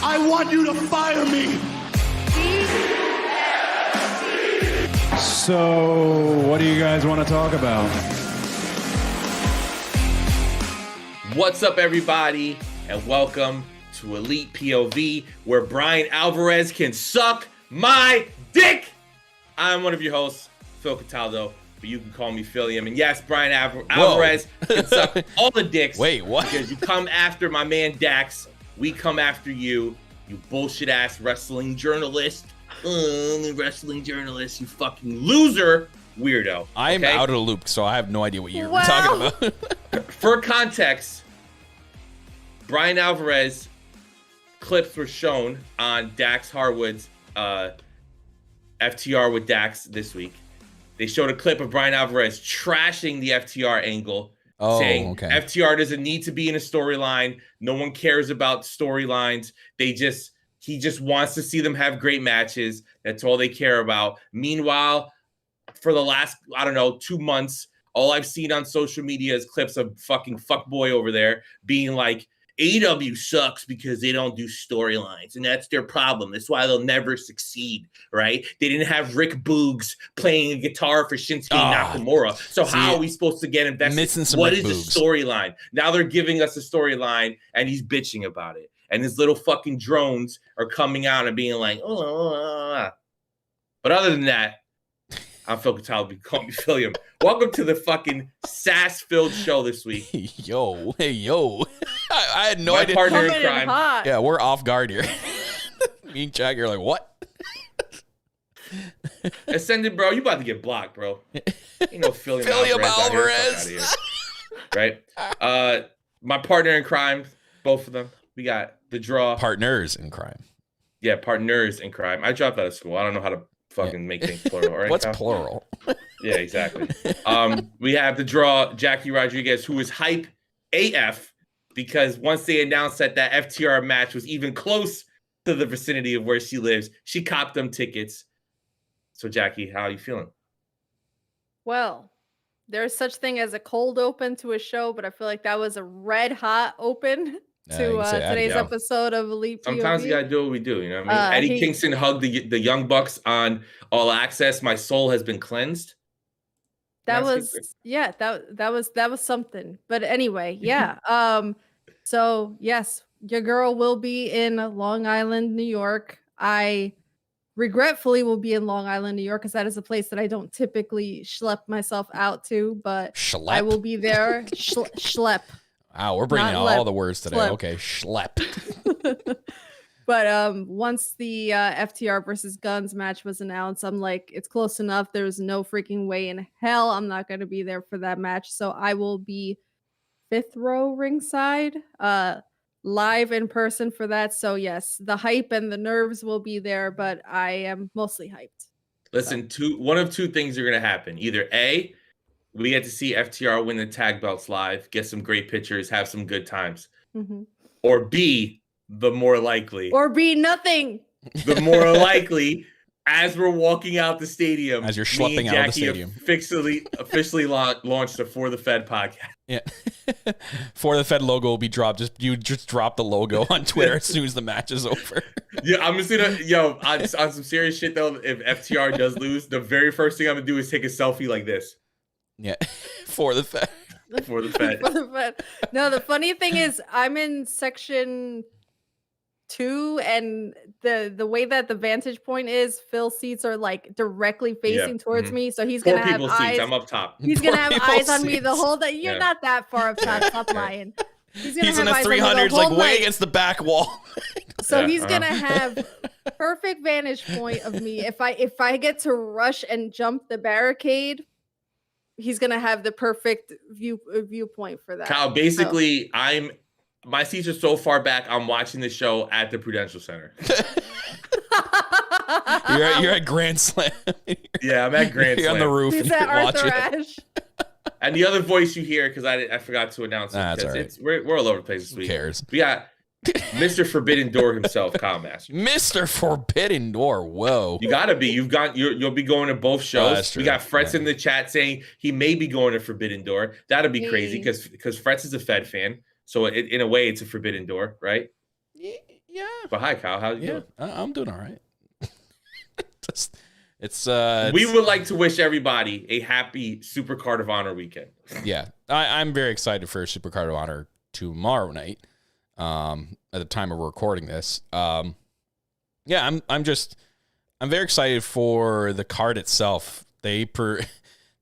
I want you to fire me. So, what do you guys want to talk about? What's up, everybody, and welcome to Elite POV, where Brian Alvarez can suck my dick. I'm one of your hosts, Phil Cataldo, but you can call me Philium. And yes, Brian Alvarez can suck all the dicks. Wait, what? Because you come after my man Dax. We come after you, you bullshit-ass wrestling journalist. Wrestling journalist, you fucking loser weirdo. I'm okay? out of the loop, so I have no idea what you're talking about. For context, Brian Alvarez clips were shown on Dax Harwood's FTR with Dax this week. They showed a clip of Brian Alvarez trashing the FTR angle, saying FTR doesn't need to be in a storyline. No one cares about storylines. He just wants to see them have great matches. That's all they care about. Meanwhile, for the last, 2 months, all I've seen on social media is clips of fucking fuckboy over there being like, AEW sucks because they don't do storylines, and that's their problem. That's why they'll never succeed, right? They didn't have Rick Boogs playing a guitar for Shinsuke Nakamura. So how are we supposed to get invested? What is the storyline? Now they're giving us a storyline, and he's bitching about it. And his little fucking drones are coming out and being like, But other than that, I'm Phil Cataldo. Call me Philium. Welcome to the fucking sass-filled show this week. Yo. I had no idea. My partner in crime. Yeah, we're off guard here. Me and Jack, you're like, what? Ascended, bro, you about to get blocked, bro. Ain't no Philium Alvarez. Right? My partner in crime, both of them. We got the draw. Partners in crime. Yeah, partners in crime. I dropped out of school. I don't know how to fucking make things plural. Right What's now? Plural? Yeah, exactly. We have the draw, Jackie Rodriguez, who is hype AF because once they announced that FTR match was even close to the vicinity of where she lives, she copped them tickets. So, Jackie, how are you feeling? Well, there's such thing as a cold open to a show, but I feel like that was a red hot open to today's episode of Elite POV. Sometimes you gotta do what we do, you know what I mean? Eddie Kingston hugged the Young Bucks on All Access. My soul has been cleansed. That was something. But anyway, yeah. So yes, your girl will be in Long Island, New York. I regretfully will be in Long Island, New York, because that is a place that I don't typically schlep myself out to, but I will be there. Schlep. Wow, we're bringing out all the words today. Schlep. Okay, schlep. But once the FTR versus Guns match was announced, I'm like, it's close enough. There's no freaking way in hell I'm not going to be there for that match. So I will be 5th row ringside, live in person for that. So yes, the hype and the nerves will be there, but I am mostly hyped. Listen, one of two things are going to happen. Either A, we get to see FTR win the tag belts live, get some great pictures, have some good times. Mm-hmm. Or B, the more likely. Or B, nothing. The more likely, as we're walking out the stadium, as you're schlepping out of the stadium, officially launched the For the Fed podcast. Yeah. For the Fed logo will be dropped. You just drop the logo on Twitter as soon as the match is over. Yeah, I'm just gonna, on some serious shit though, if FTR does lose, the very first thing I'm gonna do is take a selfie like this. Yeah, for the Fed. For the Fed. For the Fed. No, the funny thing is I'm in section 2, and the way that the vantage point is, Phil's seats are like directly facing towards me, so he's gonna have eyes. Seats. I'm up top. He's gonna have eyes on me the whole day. You're not that far up top. Stop lying. He's in the 300s, like way against the back wall. So he's gonna have perfect vantage point of me. If I get to rush and jump the barricade, he's gonna have the perfect viewpoint for that. Kyle, basically, my seats are so far back. I'm watching the show at the Prudential Center. You're at Grand Slam. Yeah, I'm at Grand Slam. You're on the roof. He's at Arthur Ashe. And the other voice you hear, because I forgot to announce it. That's all right. We're all over the place this week. Who cares? We got Mr. Forbidden Door himself, Kyle Master. Mr. Forbidden Door. Whoa. You gotta be. You'll be going to both shows. We got Fretz in the chat saying he may be going to Forbidden Door. That'll be crazy because Fretz is a Fed fan. So in a way, it's a Forbidden Door, right? Yeah. But hi, Kyle. How you doing? I'm doing all right. We would like to wish everybody a happy Supercard of Honor weekend. Yeah, I'm very excited for Supercard of Honor tomorrow night. At the time of recording this, I'm very excited for the card itself. They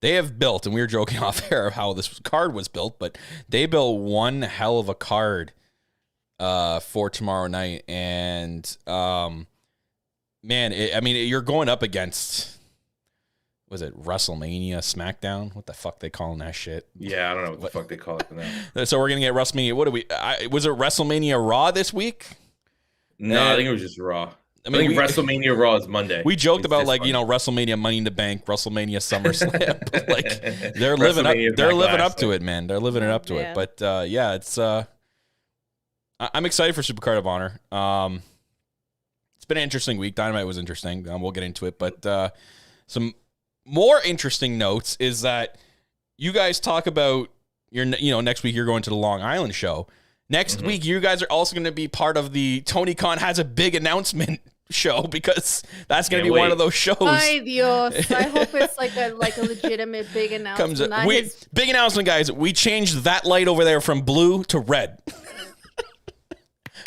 have built, and we were joking off air of how this card was built, but they built one hell of a card for tomorrow night, and man, you're going up against, was it WrestleMania SmackDown? What the fuck they calling that shit? Yeah, I don't know what the fuck they call it now. So we're gonna get WrestleMania. Was it WrestleMania Raw this week? No, I think it was just Raw. I think WrestleMania Raw is Monday. We joked about WrestleMania Money in the Bank, WrestleMania SummerSlam. But like they're living up to it, man. They're living it up to it. But it's I'm excited for Supercard of Honor. It's been an interesting week. Dynamite was interesting. We'll get into it, but some more interesting notes is that you guys talk about next week you're going to the Long Island show. Next week you guys are also going to be part of the Tony Khan has a big announcement show, because that's going to be one of those shows. Ay Dios. I hope it's like a legitimate big announcement. Big announcement, guys. We changed that light over there from blue to red.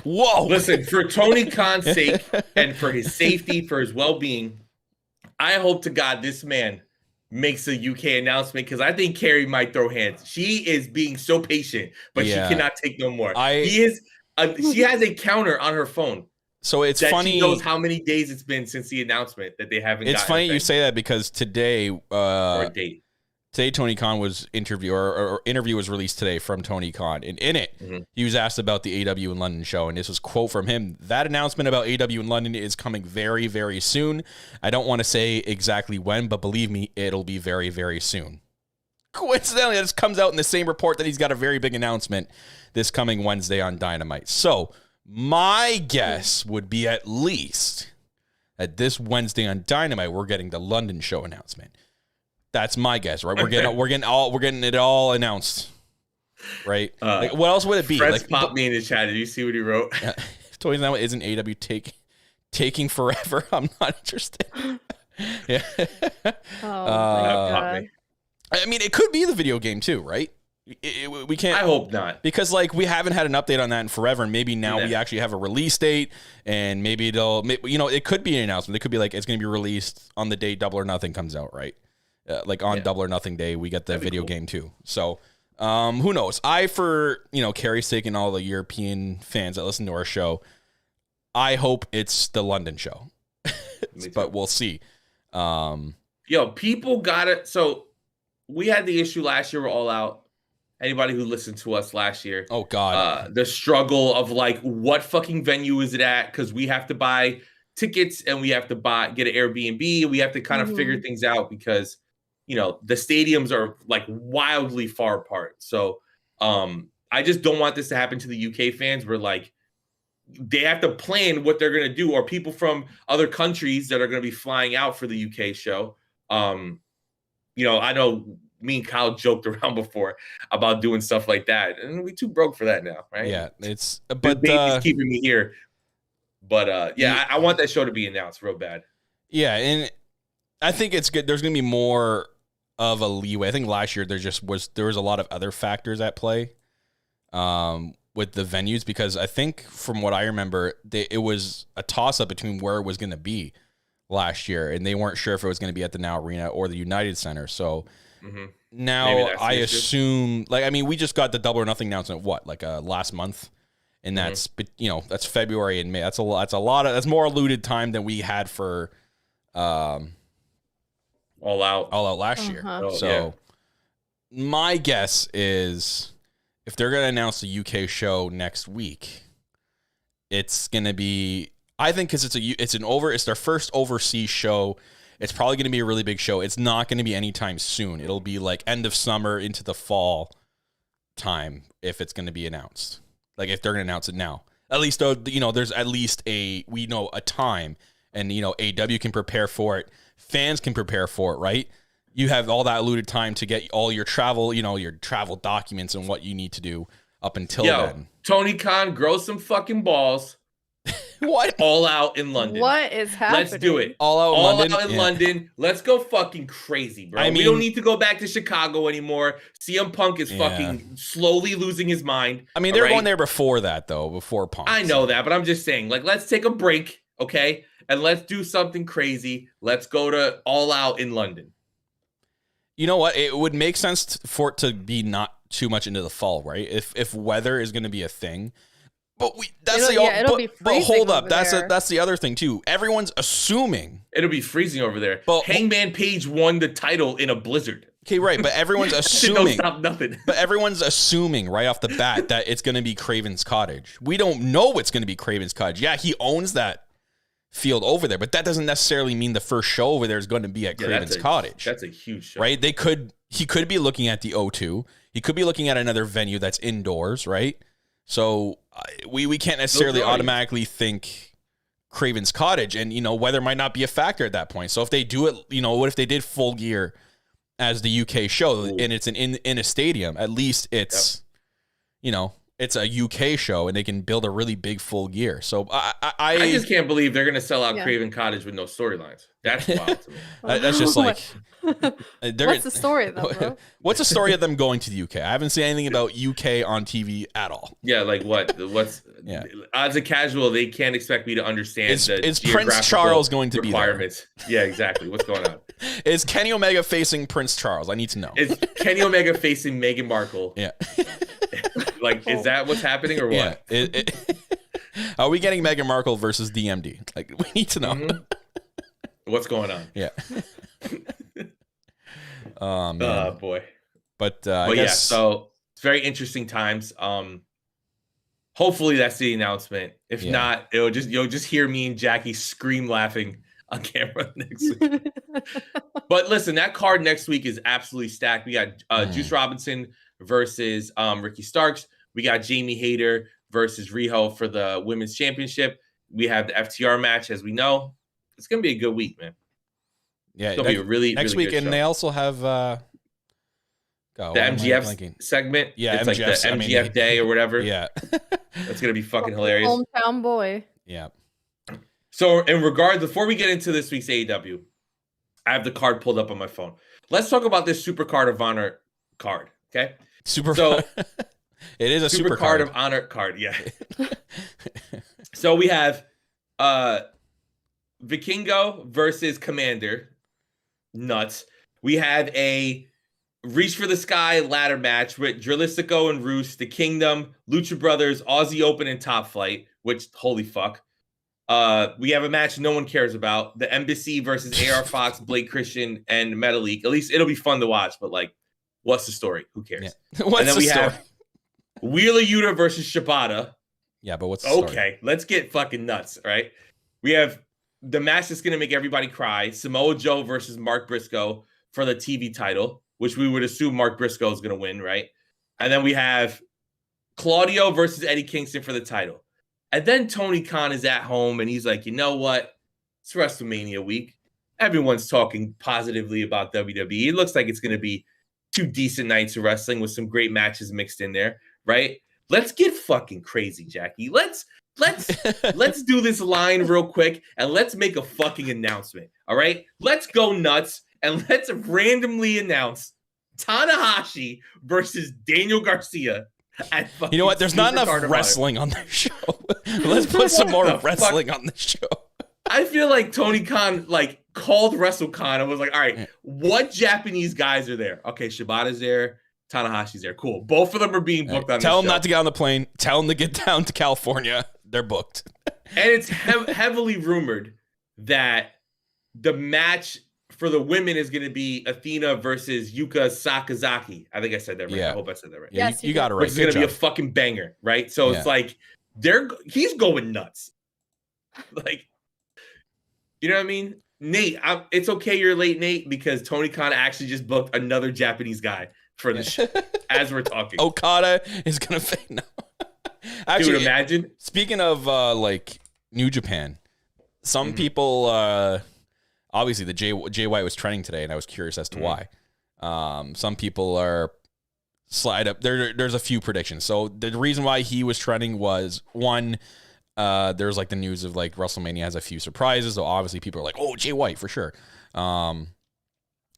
Whoa. Listen, for Tony Khan's sake and for his safety, for his well-being, I hope to God this man makes a UK announcement, because I think Carrie might throw hands. She is being so patient, but she cannot take no more. She has a counter on her phone. So it's funny. She knows how many days it's been since the announcement that they haven't. It's funny you say that, because today, or a date. Today, Tony Khan was interview was released today from Tony Khan, and in it, he was asked about the AEW in London show, and this was a quote from him: "That announcement about AEW in London is coming very, very soon. I don't want to say exactly when, but believe me, it'll be very, very soon." Coincidentally, this comes out in the same report that he's got a very big announcement this coming Wednesday on Dynamite. So my guess would be at least that this Wednesday on Dynamite we're getting the London show announcement. That's my guess, right? We're getting it all announced, right? What else would it be? Fred's popped me in the chat. Did you see what he wrote? Tony's now isn't AW taking forever. I'm not interested. Yeah. Oh my God. I mean, it could be the video game too, right? We can't. I hope not, because we haven't had an update on that in forever, and maybe now we actually have a release date, and maybe it could be an announcement. It could be it's going to be released on the day Double or Nothing comes out, right? Double or Nothing Day, we get the video game too. So, who knows? For Carrie's sake and all the European fans that listen to our show, I hope it's the London show, but we'll see. People got it. So we had the issue last year. We're All Out. Anybody who listened to us last year, oh God, the struggle of what fucking venue is it at? Because we have to buy tickets and we have to get an Airbnb. And we have to kind of figure things out, because the stadiums are wildly far apart. So I just don't want this to happen to the UK fans, where they have to plan what they're going to do, or people from other countries that are going to be flying out for the UK show. I know me and Kyle joked around before about doing stuff like that, and we too broke for that now, right? Yeah, it's keeping me here. But I want that show to be announced real bad. Yeah, and I think it's good. There's going to be more of a leeway. I think last year there was a lot of other factors at play with the venues, because I think from what I remember, it was a toss-up between where it was going to be last year, and they weren't sure if it was going to be at the Now Arena or the United Center. So now I assume, we just got the Double or Nothing announcement, last month? And that's that's February and May. That's that's more alluded time than we had for All Out last year. So my guess is, if they're going to announce the UK show next week, it's going to be, I think, because it's their first overseas show. It's probably going to be a really big show. It's not going to be anytime soon. It'll be end of summer into the fall time if it's going to be announced. If they're going to announce it now, at least there's at least a time, and AW can prepare for it, fans can prepare for it, right? You have all that alluded time to get all your travel, your travel documents and what you need to do up until then. Tony Khan, grow some fucking balls. What? All Out in London. What is happening? Let's do it. All Out in London. Let's go fucking crazy, bro. We don't need to go back to Chicago anymore. CM Punk is fucking slowly losing his mind. I mean, they were going there before that, though, before Punk. I know that, but I'm just saying, like, let's take a break, okay? And let's do something crazy. Let's go to All Out in London. You know what? It would make sense for it to be not too much into the fall, right? If weather is going to be a thing. But hold up. That's the other thing too. Everyone's assuming it'll be freezing over there. But Hangman Page won the title in a blizzard. Okay, right. But everyone's assuming. Don't stop nothing. But everyone's assuming right off the bat that it's going to be Craven's Cottage. We don't know what's going to be Craven's Cottage. Yeah, he owns that field over there, but that doesn't necessarily mean the first show over there is going to be at Craven's Cottage. That's a huge show, right? He could be looking at the O2. He could be looking at another venue that's indoors, right? So we can't necessarily automatically think Craven's Cottage, and weather might not be a factor at that point. So if they do it, what if they did Full Gear as the UK show and it's in a stadium? At least it's it's a UK show and they can build a really big Full Gear. So I just can't believe they're gonna sell out Craven Cottage with no storylines. That's wild to me. That's just like what's the story though, bro? What's the story of them going to the UK? I haven't seen anything about UK on TV at all. Yeah, like what's as a casual, they can't expect me to understand is Prince Charles going to requirements. Be there? Yeah, exactly. What's going on? Is Kenny Omega facing Prince Charles? I need to know. Is Kenny Omega facing Meghan Markle? Yeah. Like, is that what's happening or what? Yeah. Are we getting Meghan Markle versus DMD? Like, we need to know. Mm-hmm. What's going on? Yeah. Oh boy. But I guess... so it's very interesting times. Hopefully that's the announcement. If not, you'll just hear me and Jackie scream laughing on camera next week. But listen, that card next week is absolutely stacked. We got Juice Robinson versus Ricky Starks. We got Jamie Hayter versus Riho for the women's championship. We have the FTR match, as we know. It's gonna be a good week, man. Yeah, it's gonna be a really next really week, good and show. They also have the MGF segment. Yeah, it's like the MGF day or whatever. Yeah, that's gonna be fucking hilarious. Hometown boy. Yeah. So, in regard, before we get into this week's AEW, I have the card pulled up on my phone. Let's talk about this Super Card of Honor card. Okay. So it is a super card of honor card. Yeah. So we have Vikingo versus Commander. Nuts. We have a Reach for the Sky ladder match with Drilistico and Roos, The Kingdom, Lucha Brothers, Aussie Open, and Top Flight, which, holy fuck. We have a match no one cares about. The Embassy versus AR Fox, Blake Christian, and Metalik. At least it'll be fun to watch, but like, what's the story? Who cares? Yeah. What's the story? Have Wheeler Yuta versus Shibata. Yeah, but what's the story? Okay, let's get fucking nuts, right? We have the match that's going to make everybody cry. Samoa Joe versus Mark Briscoe for the TV title, which we would assume Mark Briscoe is going to win, right? And then we have Claudio versus Eddie Kingston for the title. And then Tony Khan is at home and he's like, you know what? It's WrestleMania week. Everyone's talking positively about WWE. It looks like it's going to be 2 decent nights of wrestling with some great matches mixed in there, right? Let's get fucking crazy, Jackie. Let's do this line real quick and let's make a fucking announcement. All right? Let's go nuts and let's randomly announce Tanahashi versus Daniel Garcia. You know what? There's not enough wrestling on the show. Let's put some more wrestling on the show. I feel like Tony Khan called WrestleCon and was like, all right, what Japanese guys are there? Okay, Shibata's there. Tanahashi's there. Cool. Both of them are being booked on the show. Tell them not to get on the plane. Tell them to get down to California. They're booked. And it's heavily rumored that the match for the women is going to be Athena versus Yuka Sakazaki. I think I said that right. Yeah. I hope I said that right. Yeah, you got it right. It's going to be a fucking banger, right? So it's like he's going nuts. Like, you know what I mean? Nate, it's okay you're late, Nate, because Tony Khan actually just booked another Japanese guy for the show as we're talking. Okada is going to fade now. Actually, dude, imagine. Speaking of New Japan, some people, obviously the Jay White was trending today, and I was curious as to why. Some people are slide up. There's a few predictions. So the reason why he was trending was one, there's like the news of like WrestleMania has a few surprises. So obviously people are like, oh, Jay White for sure. I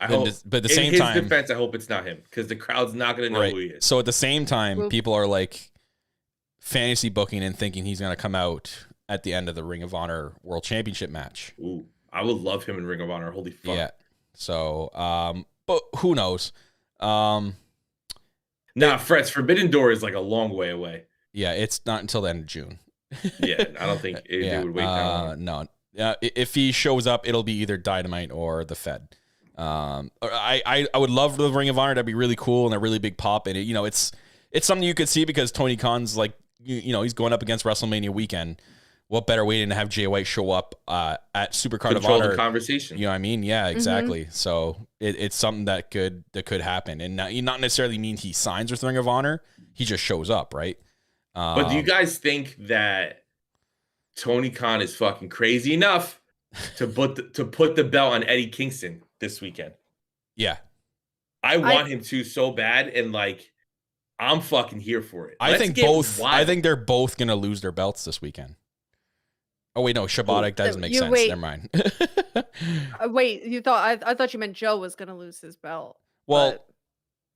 hope, but at the same time, in his defense, I hope it's not him because the crowd's not going to know who he is. So at the same time, people are like fantasy booking and thinking he's going to come out at the end of the Ring of Honor World Championship match. Ooh, I would love him in Ring of Honor. Holy fuck. Yeah. So, but who knows? Fred's Forbidden Door is like a long way away. Yeah, it's not until the end of June. Yeah, I don't think it would wait that long. No. If he shows up, it'll be either Dynamite or the Fed. I would love the Ring of Honor. That'd be really cool and a really big pop. And it's something you could see because Tony Khan's like, he's going up against WrestleMania weekend. What better way than to have Jay White show up at Supercard of Honor? The conversation. You know what I mean? Yeah, exactly. Mm-hmm. So it's something that could happen, and not necessarily mean he signs with Ring of Honor. He just shows up, right? But do you guys think that Tony Khan is fucking crazy enough to put the belt on Eddie Kingston this weekend? Yeah, I want him to so bad, and like I'm fucking here for it. I think they're both gonna lose their belts this weekend. Oh wait, no, Shibata doesn't make sense. Never mind. Wait, you thought I thought you meant Joe was gonna lose his belt. Well,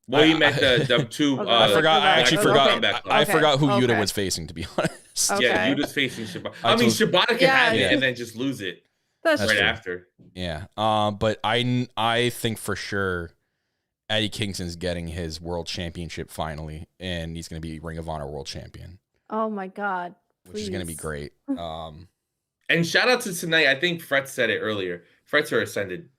you meant the two. Okay. I forgot. I actually forgot. I forgot who Okay. Yuta was facing. To be honest. Okay. Yeah, Yuta's facing Shibata. I mean, Shibata can have it and then just lose it. That's right true. after. Yeah. But I think for sure Eddie Kingston's getting his world championship finally, and he's going to be Ring of Honor world champion. Oh my God. Which is going to be great. And shout out to tonight. I think Fred said it earlier. Fretzer Ascended.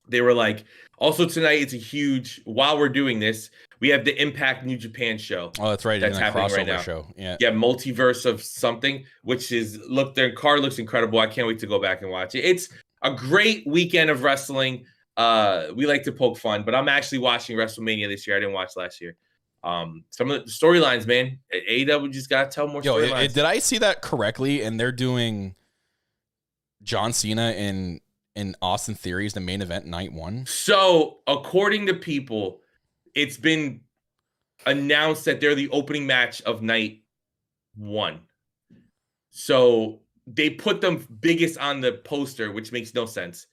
They were like, also tonight, it's a huge, while we're doing this, we have the Impact New Japan show. Oh, that's right. That's happening right now. Show. Yeah. Yeah. Multiverse of something, which is, look, their card looks incredible. I can't wait to go back and watch it. It's a great weekend of wrestling. We like to poke fun, but I'm actually watching WrestleMania this year. I didn't watch last year. Some of the storylines, man. AEW just got to tell more storylines. Did I see that correctly? And they're doing John Cena and Austin Theory is the main event night one. So according to people, it's been announced that they're the opening match of night one. So they put them biggest on the poster, which makes no sense.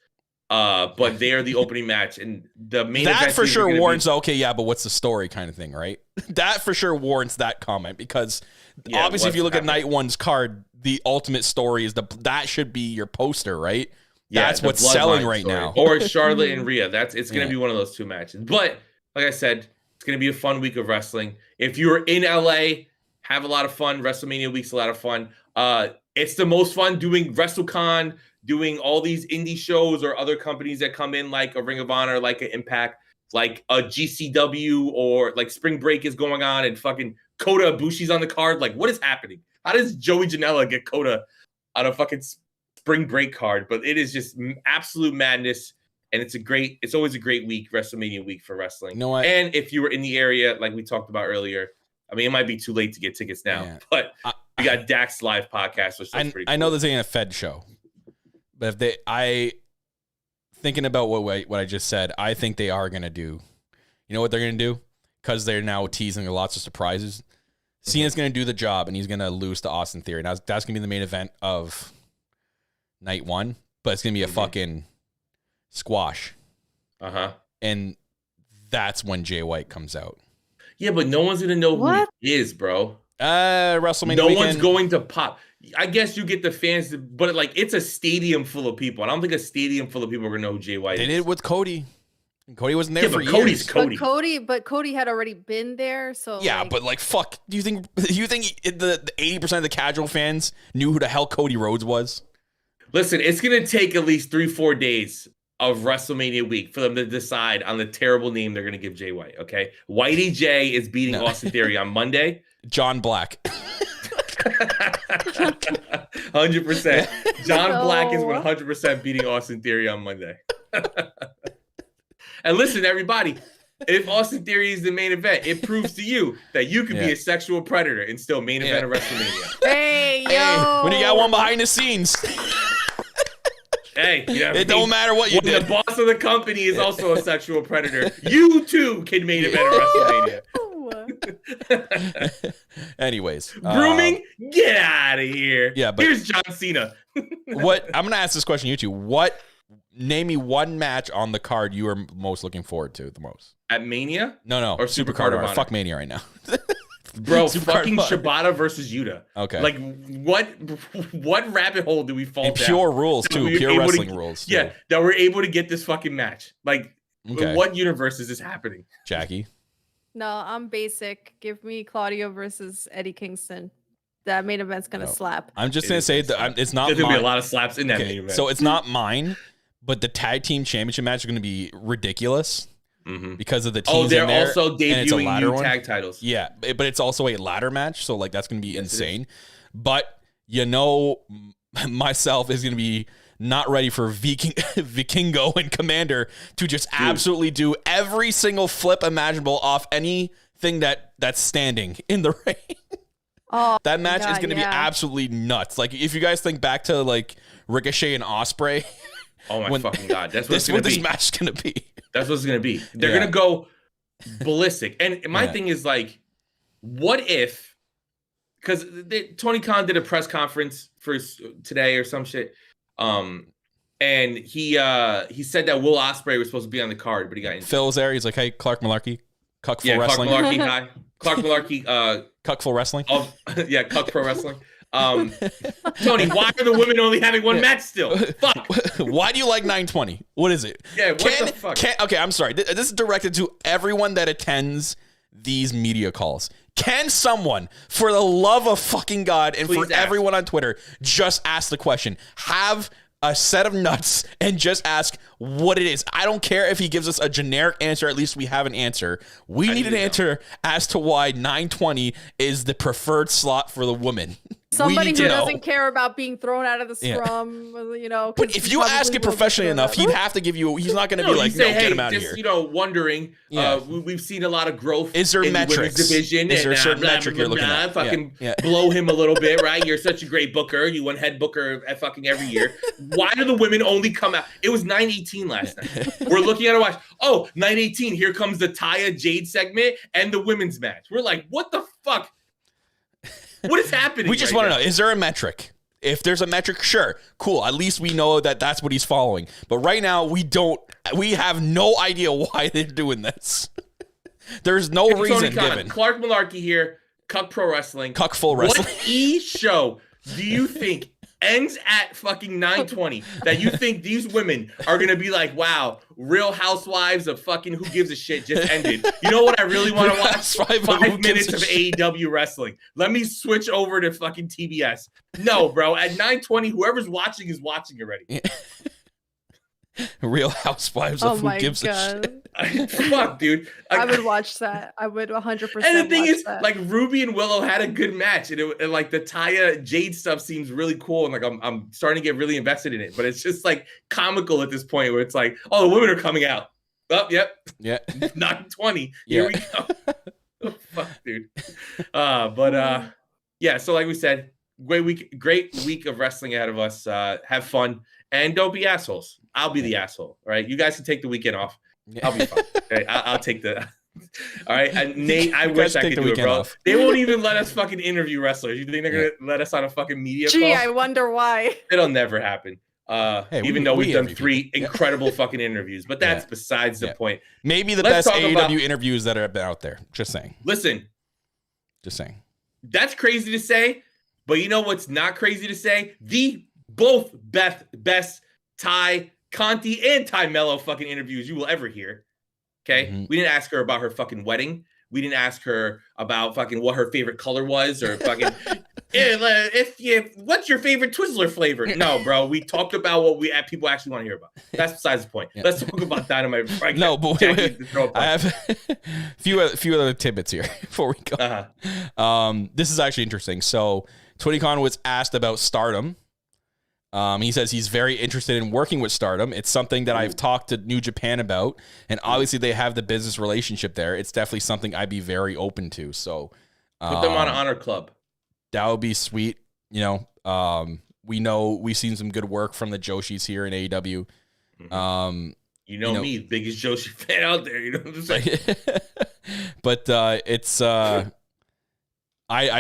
But they are the opening match, and the main event. That for sure warrants okay, yeah, but what's the story kind of thing, right? That for sure warrants that comment because obviously, if you look at night one's card, the ultimate story is that should be your poster, right? Yeah, that's what's selling right now. Or Charlotte and Rhea. It's going to be one of those two matches. But like I said, it's going to be a fun week of wrestling. If you're in LA, have a lot of fun. WrestleMania week's a lot of fun. It's the most fun doing WrestleCon, doing all these indie shows or other companies that come in like a Ring of Honor, like an Impact, like a GCW, or like Spring Break is going on and fucking Kota Ibushi's on the card. Like, what is happening? How does Joey Janela get Kota on a fucking Spring Break card? But it is just absolute madness, and it's always a great week, WrestleMania week for wrestling. You know what? And if you were in the area, like we talked about earlier, I mean, it might be too late to get tickets now, but we got Dax live podcast, which is pretty cool. I know this ain't a Fed show, but if thinking about what I just said, I think they are going to do, you know what they're going to do? Because they're now teasing lots of surprises. Cena's going to do the job, and he's going to lose to Austin Theory. Now, that's going to be the main event of night one, but it's going to be a fucking squash. And that's when Jay White comes out. Yeah, but no one's going to know who he is, bro. WrestleMania No weekend. one's going to pop. I guess you get the fans, but like it's a stadium full of people. I don't think a stadium full of people are going to know who Jay White is. They did it with Cody. And Cody wasn't there for years. But Cody had already been there, so yeah. But like, fuck. Do you think the 80% of the casual fans knew who the hell Cody Rhodes was? Listen, it's gonna take at least 3-4 days of WrestleMania week for them to decide on the terrible name they're gonna give Jay White. Okay, Whitey J is beating Austin Theory on Monday. John Black. 100%. John Black is 100% beating Austin Theory on Monday. And listen, everybody, if Austin Theory is the main event, it proves to you that you can be a sexual predator and still main event of WrestleMania. Hey, yo. When you got one behind the scenes. Hey, it don't matter what you did. The boss of the company is also a sexual predator. You too can main event of WrestleMania. Anyways, grooming, get out of here. Yeah, but here's John Cena. What I'm gonna ask this question to you two. Name me one match on the card you are most looking forward to the most. At Mania? No. Or Super Card of Honor. Fuck Mania right now. Bro, fucking Shibata versus Yuta. Okay. Like, what rabbit hole do we fall down? Pure rules, too. Pure wrestling rules, too. Yeah, that we're able to get this fucking match. Like, okay. What universe is this happening? Jackie? No, I'm basic. Give me Claudio versus Eddie Kingston. That main event's going to slap. I'm just going to say that it's not There's going to be a lot of slaps in that main event. So it's not mine, but the tag team championship match is going to be ridiculous. Because of the teams they're in there, also debuting new one. tag titles. Yeah, but it's also a ladder match, so like that's going to be insane. But myself is going to be not ready for Vikingo and Commander to just absolutely do every single flip imaginable off anything that's standing in the ring. That match is going to be absolutely nuts. Like if you guys think back to like Ricochet and Ospreay. Oh my fucking God. That's what this match is going to be. That's what it's going to be. They're going to go ballistic. And my thing is like, what if, because Tony Khan did a press conference for today or some shit. And he said that Will Ospreay was supposed to be on the card, but he got injured. Phil's there. He's like, hey, Clark Malarkey. Cuckful Wrestling. Clark Malarkey, hi. Clark Malarkey. Cuckful Wrestling. Cuck Pro Wrestling. Tony, why are the women only having one match still? Fuck. Why do you like 920? What is it? Yeah, what the fuck? Okay, I'm sorry. This is directed to everyone that attends these media calls. Can someone, for the love of fucking God, and please for everyone on Twitter, just ask the question? Have a set of nuts and just ask what it is. I don't care if he gives us a generic answer. At least we have an answer. We need an answer as to why 920 is the preferred slot for the woman. Somebody who doesn't care about being thrown out of the scrum, But if you ask it professionally enough, he'd have to give you. He's not going to be like, no, get him out of here. Wondering. We've seen a lot of growth. Is there in metrics? The women's division? Is there a certain metric you're looking at? Fucking blow him a little bit, right? You're such a great booker. You won head booker at fucking every year. Why do the women only come out? It was 918 last night. We're looking at a watch. Oh, 918. Here comes the Taya Jade segment and the women's match. We're like, what the fuck? What is happening? We just want to know, is there a metric? If there's a metric, sure, cool. At least we know that that's what he's following. But right now, we have no idea why they're doing this. There's no reason given. Clark Malarkey here, Cuck Pro Wrestling. Cuckful Wrestling. What show do you think ends at fucking 920 that you think these women are going to be like, wow, Real Housewives of fucking who gives a shit just ended. You know what I really want to watch? 5 minutes of AEW wrestling. Let me switch over to fucking TBS. No, bro. At 920, whoever's watching is watching already. Real Housewives of who gives a shit. Fuck, dude. I would watch that. I would 100%. And the thing is, like, Ruby and Willow had a good match, and like the Taya Jade stuff seems really cool, and like I'm starting to get really invested in it. But it's just like comical at this point, where it's like, oh, the women are coming out. Oh, yep, yeah, 920. Here we go. Oh, fuck, dude. Yeah. So like we said, great week of wrestling ahead of us. Have fun and don't be assholes. I'll be the asshole. All right, you guys can take the weekend off. I'll be fine. Okay? I'll take the. All right, and Nate, I wish I could do it, bro. Off. They won't even let us fucking interview wrestlers. You think they're gonna let us on a fucking media call? I wonder why. It'll never happen. Even though we've done 3 incredible fucking interviews, but that's besides the point. Maybe the best AEW interviews that have been out there. Just saying. Listen. Just saying. That's crazy to say, but you know what's not crazy to say? Both best Ty Conti and Ty Mello fucking interviews you will ever hear. Okay? Mm-hmm. We didn't ask her about her fucking wedding. We didn't ask her about fucking what her favorite color was or fucking what's your favorite Twizzler flavor? No, bro. We talked about what people actually want to hear about. That's besides the point. Yeah. Let's talk about Dynamite. No, but wait. I have a few other tidbits here before we go. Uh-huh. This is actually interesting. So Tony Khan was asked about Stardom. He says he's very interested in working with Stardom. It's something that I've talked to New Japan about, and obviously they have the business relationship there. It's definitely something I'd be very open to. So put them on Honor Club. That would be sweet. You know we've seen some good work from the Joshis here in AEW. You know me, biggest Joshi fan out there. You know what I'm saying? But it's I'd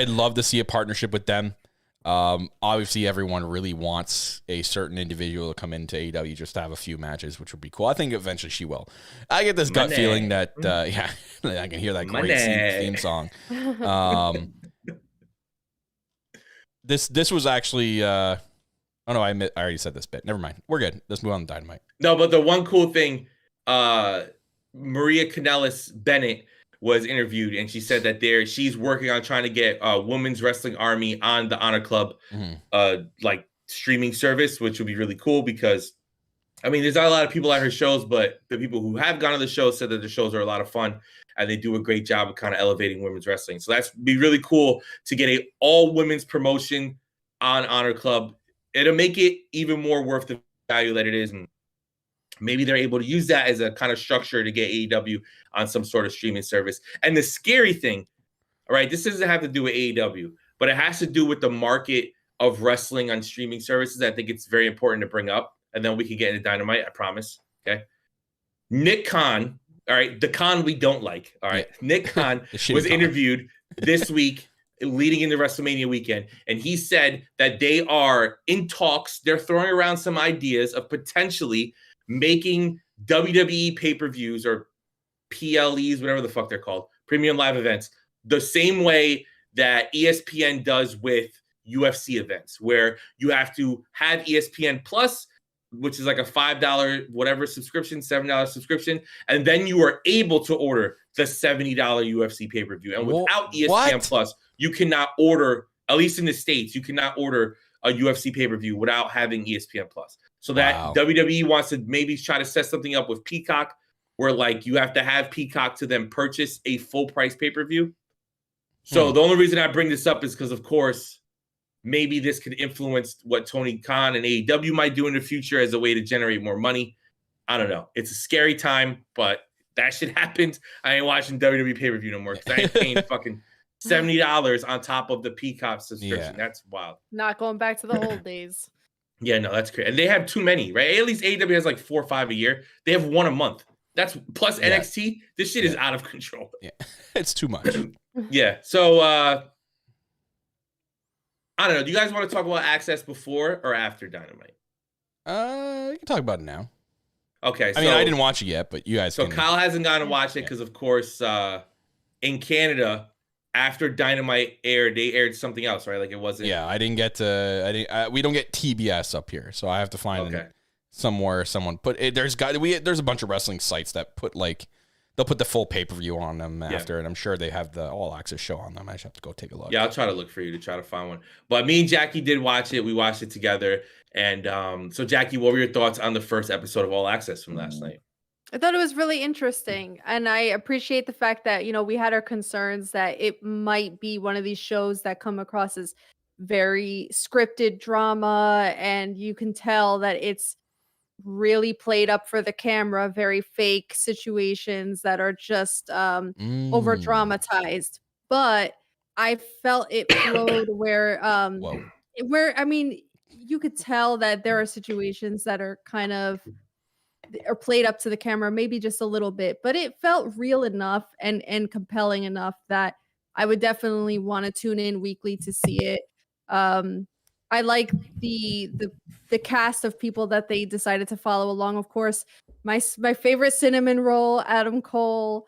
love to see a partnership with them. Obviously, everyone really wants a certain individual to come into AEW just to have a few matches, which would be cool. I think eventually she will. I get this gut feeling that, I can hear that great theme song. This was actually, oh no, I already said this bit. Never mind. We're good. Let's move on to Dynamite. No, but the one cool thing, Maria Kanellis Bennett was interviewed, and she said that she's working on trying to get a women's wrestling army on the Honor Club, like streaming service, which would be really cool because, I mean, there's not a lot of people at her shows, but the people who have gone to the show said that the shows are a lot of fun and they do a great job of kind of elevating women's wrestling. So that's be really cool to get a all women's promotion on Honor Club. It'll make it even more worth the value that it is, and maybe they're able to use that as a kind of structure to get AEW on some sort of streaming service. And the scary thing, all right, this doesn't have to do with AEW, but it has to do with the market of wrestling on streaming services. I think it's very important to bring up, and then we can get into Dynamite, I promise. Okay. Nick Khan, all right, the Khan we don't like, all right. Nick Khan was interviewed this week leading into WrestleMania weekend, and he said that they are in talks. They're throwing around some ideas of potentially making WWE pay-per-views or PLEs, whatever the fuck they're called, premium live events, the same way that ESPN does with UFC events, where you have to have ESPN Plus, which is like a $5 whatever subscription, $7 subscription, and then you are able to order the $70 UFC pay-per-view. And without ESPN Plus, you cannot order, at least in the States, you cannot order a UFC pay-per-view without having ESPN Plus. So that WWE wants to maybe try to set something up with Peacock where like you have to have Peacock to then purchase a full price pay-per-view. So the only reason I bring this up is because, of course, maybe this could influence what Tony Khan and AEW might do in the future as a way to generate more money. I don't know. It's a scary time, but that shit happened. I ain't watching WWE pay-per-view no more because I ain't paying fucking $70 on top of the Peacock subscription. Yeah. That's wild. Not going back to the old days. Yeah, no, that's great. And they have too many, right? At least AEW has like 4 or 5 a year. They have one a month. That's plus NXT. This shit is out of control. Yeah, it's too much. Yeah. So I don't know. Do you guys want to talk about Access before or after Dynamite? You can talk about it now. Okay. I mean, I didn't watch it yet, but you guys. So Kyle hasn't gone to watch it because, of course, in Canada, after Dynamite aired, they aired something else, right? Like it wasn't. Yeah, I didn't get to. We don't get TBS up here, so I have to find somewhere someone put. There's a bunch of wrestling sites that put like they'll put the full pay-per-view on them after, and I'm sure they have the All Access show on them. I just have to go take a look. Yeah, I'll try to look for you to try to find one. But me and Jackie did watch it. We watched it together, and so Jackie, what were your thoughts on the first episode of All Access from last night? I thought it was really interesting, and I appreciate the fact that, you know, we had our concerns that it might be one of these shows that come across as very scripted drama, and you can tell that it's really played up for the camera, very fake situations that are just over dramatized. But I felt it flowed where I mean, you could tell that there are situations that are kind of or played up to the camera, maybe just a little bit, but it felt real enough and compelling enough that I would definitely want to tune in weekly to see it. I like the cast of people that they decided to follow along. Of course, my favorite cinnamon roll, Adam Cole.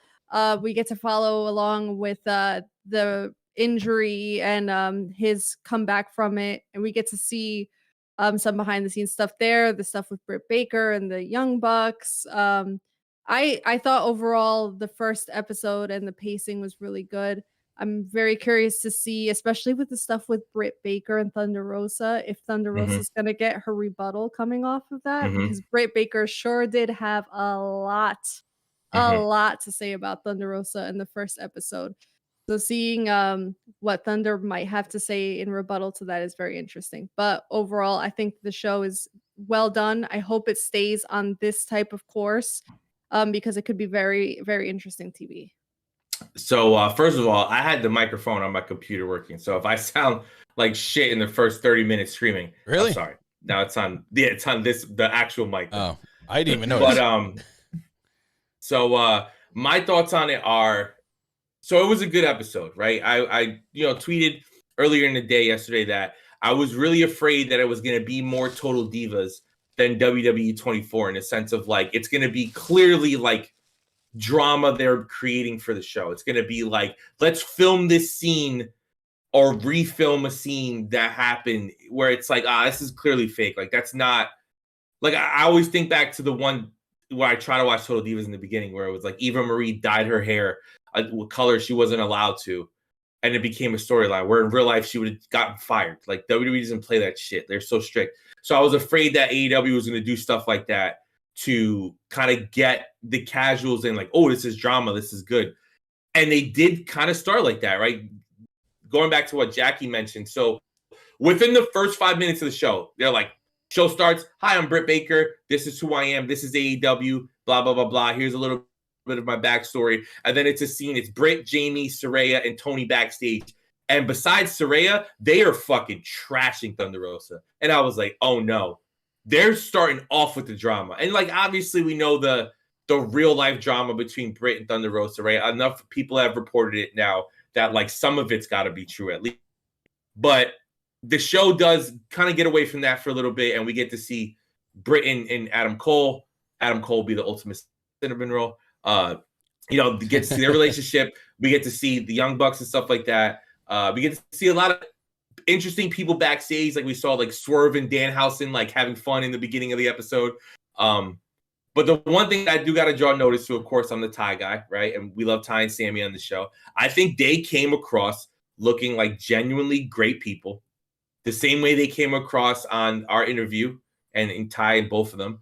We get to follow along with the injury and his comeback from it, and we get to see some behind the scenes stuff there, the stuff with Britt Baker and the Young Bucks. I thought overall the first episode and the pacing was really good. I'm very curious to see, especially with the stuff with Britt Baker and Thunder Rosa, if Thunder Rosa is going to get her rebuttal coming off of that, because Britt Baker sure did have a lot to say about Thunder Rosa in the first episode. So seeing what Thunder might have to say in rebuttal to that is very interesting. But overall, I think the show is well done. I hope it stays on this type of course because it could be very, very interesting TV. So first of all, I had the microphone on my computer working. So if I sound like shit in the first 30 minutes screaming, really? I'm sorry. Now it's on. Yeah, it's on the actual mic. Oh, I didn't even notice. So my thoughts on it are, so it was a good episode, right? I tweeted earlier in the day yesterday that I was really afraid that it was going to be more Total Divas than WWE 24 in a sense of like, it's going to be clearly like drama they're creating for the show. It's going to be like, let's film this scene or refilm a scene that happened where it's like, this is clearly fake. Like, that's not, like, I always think back to the one where I try to watch Total Divas in the beginning, where it was like Eva Marie dyed her hair with color she wasn't allowed to, and it became a storyline where in real life she would have gotten fired. Like, WWE doesn't play that shit. They're so strict. So I was afraid that AEW was going to do stuff like that to kind of get the casuals in, like, oh, this is drama, this is good. And they did kind of start like that, right? Going back to what Jackie mentioned. So within the first 5 minutes of the show, they're like, show starts, hi, I'm Britt Baker, this is who I am, this is AEW, blah, blah, blah, blah. Here's a little bit of my backstory. And then it's a scene, it's Britt, Jamie, Saraya, and Tony backstage. And besides Saraya, they are fucking trashing Thunder Rosa. And I was like, oh no, they're starting off with the drama. And like, obviously we know the real life drama between Britt and Thunder Rosa, right? Enough people have reported it now that like some of it's got to be true at least. But the show does kind of get away from that for a little bit, and we get to see Britt and Adam Cole. Adam Cole be the ultimate cinnamon roll. Get to see their relationship. We get to see the Young Bucks and stuff like that. We get to see a lot of interesting people backstage. Like we saw like Swerve and Danhausen like having fun in the beginning of the episode. But the one thing I do got to draw notice to, of course, I'm the Ty guy, right? And we love Ty and Sammy on the show. I think they came across looking like genuinely great people, the same way they came across on our interview and in Ty and both of them,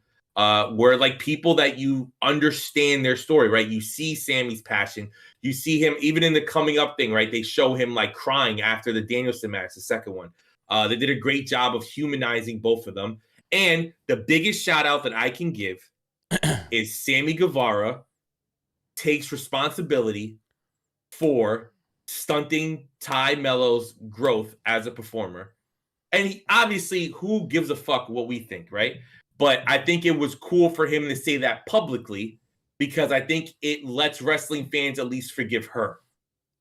were like people that you understand their story, right? You see Sammy's passion. You see him even in the coming up thing, right? They show him like crying after the Danielson match, the second one. They did a great job of humanizing both of them. And the biggest shout out that I can give is Sammy Guevara takes responsibility for stunting Ty Mello's growth as a performer. And he, obviously, who gives a fuck what we think, right? But I think it was cool for him to say that publicly because I think it lets wrestling fans at least forgive her.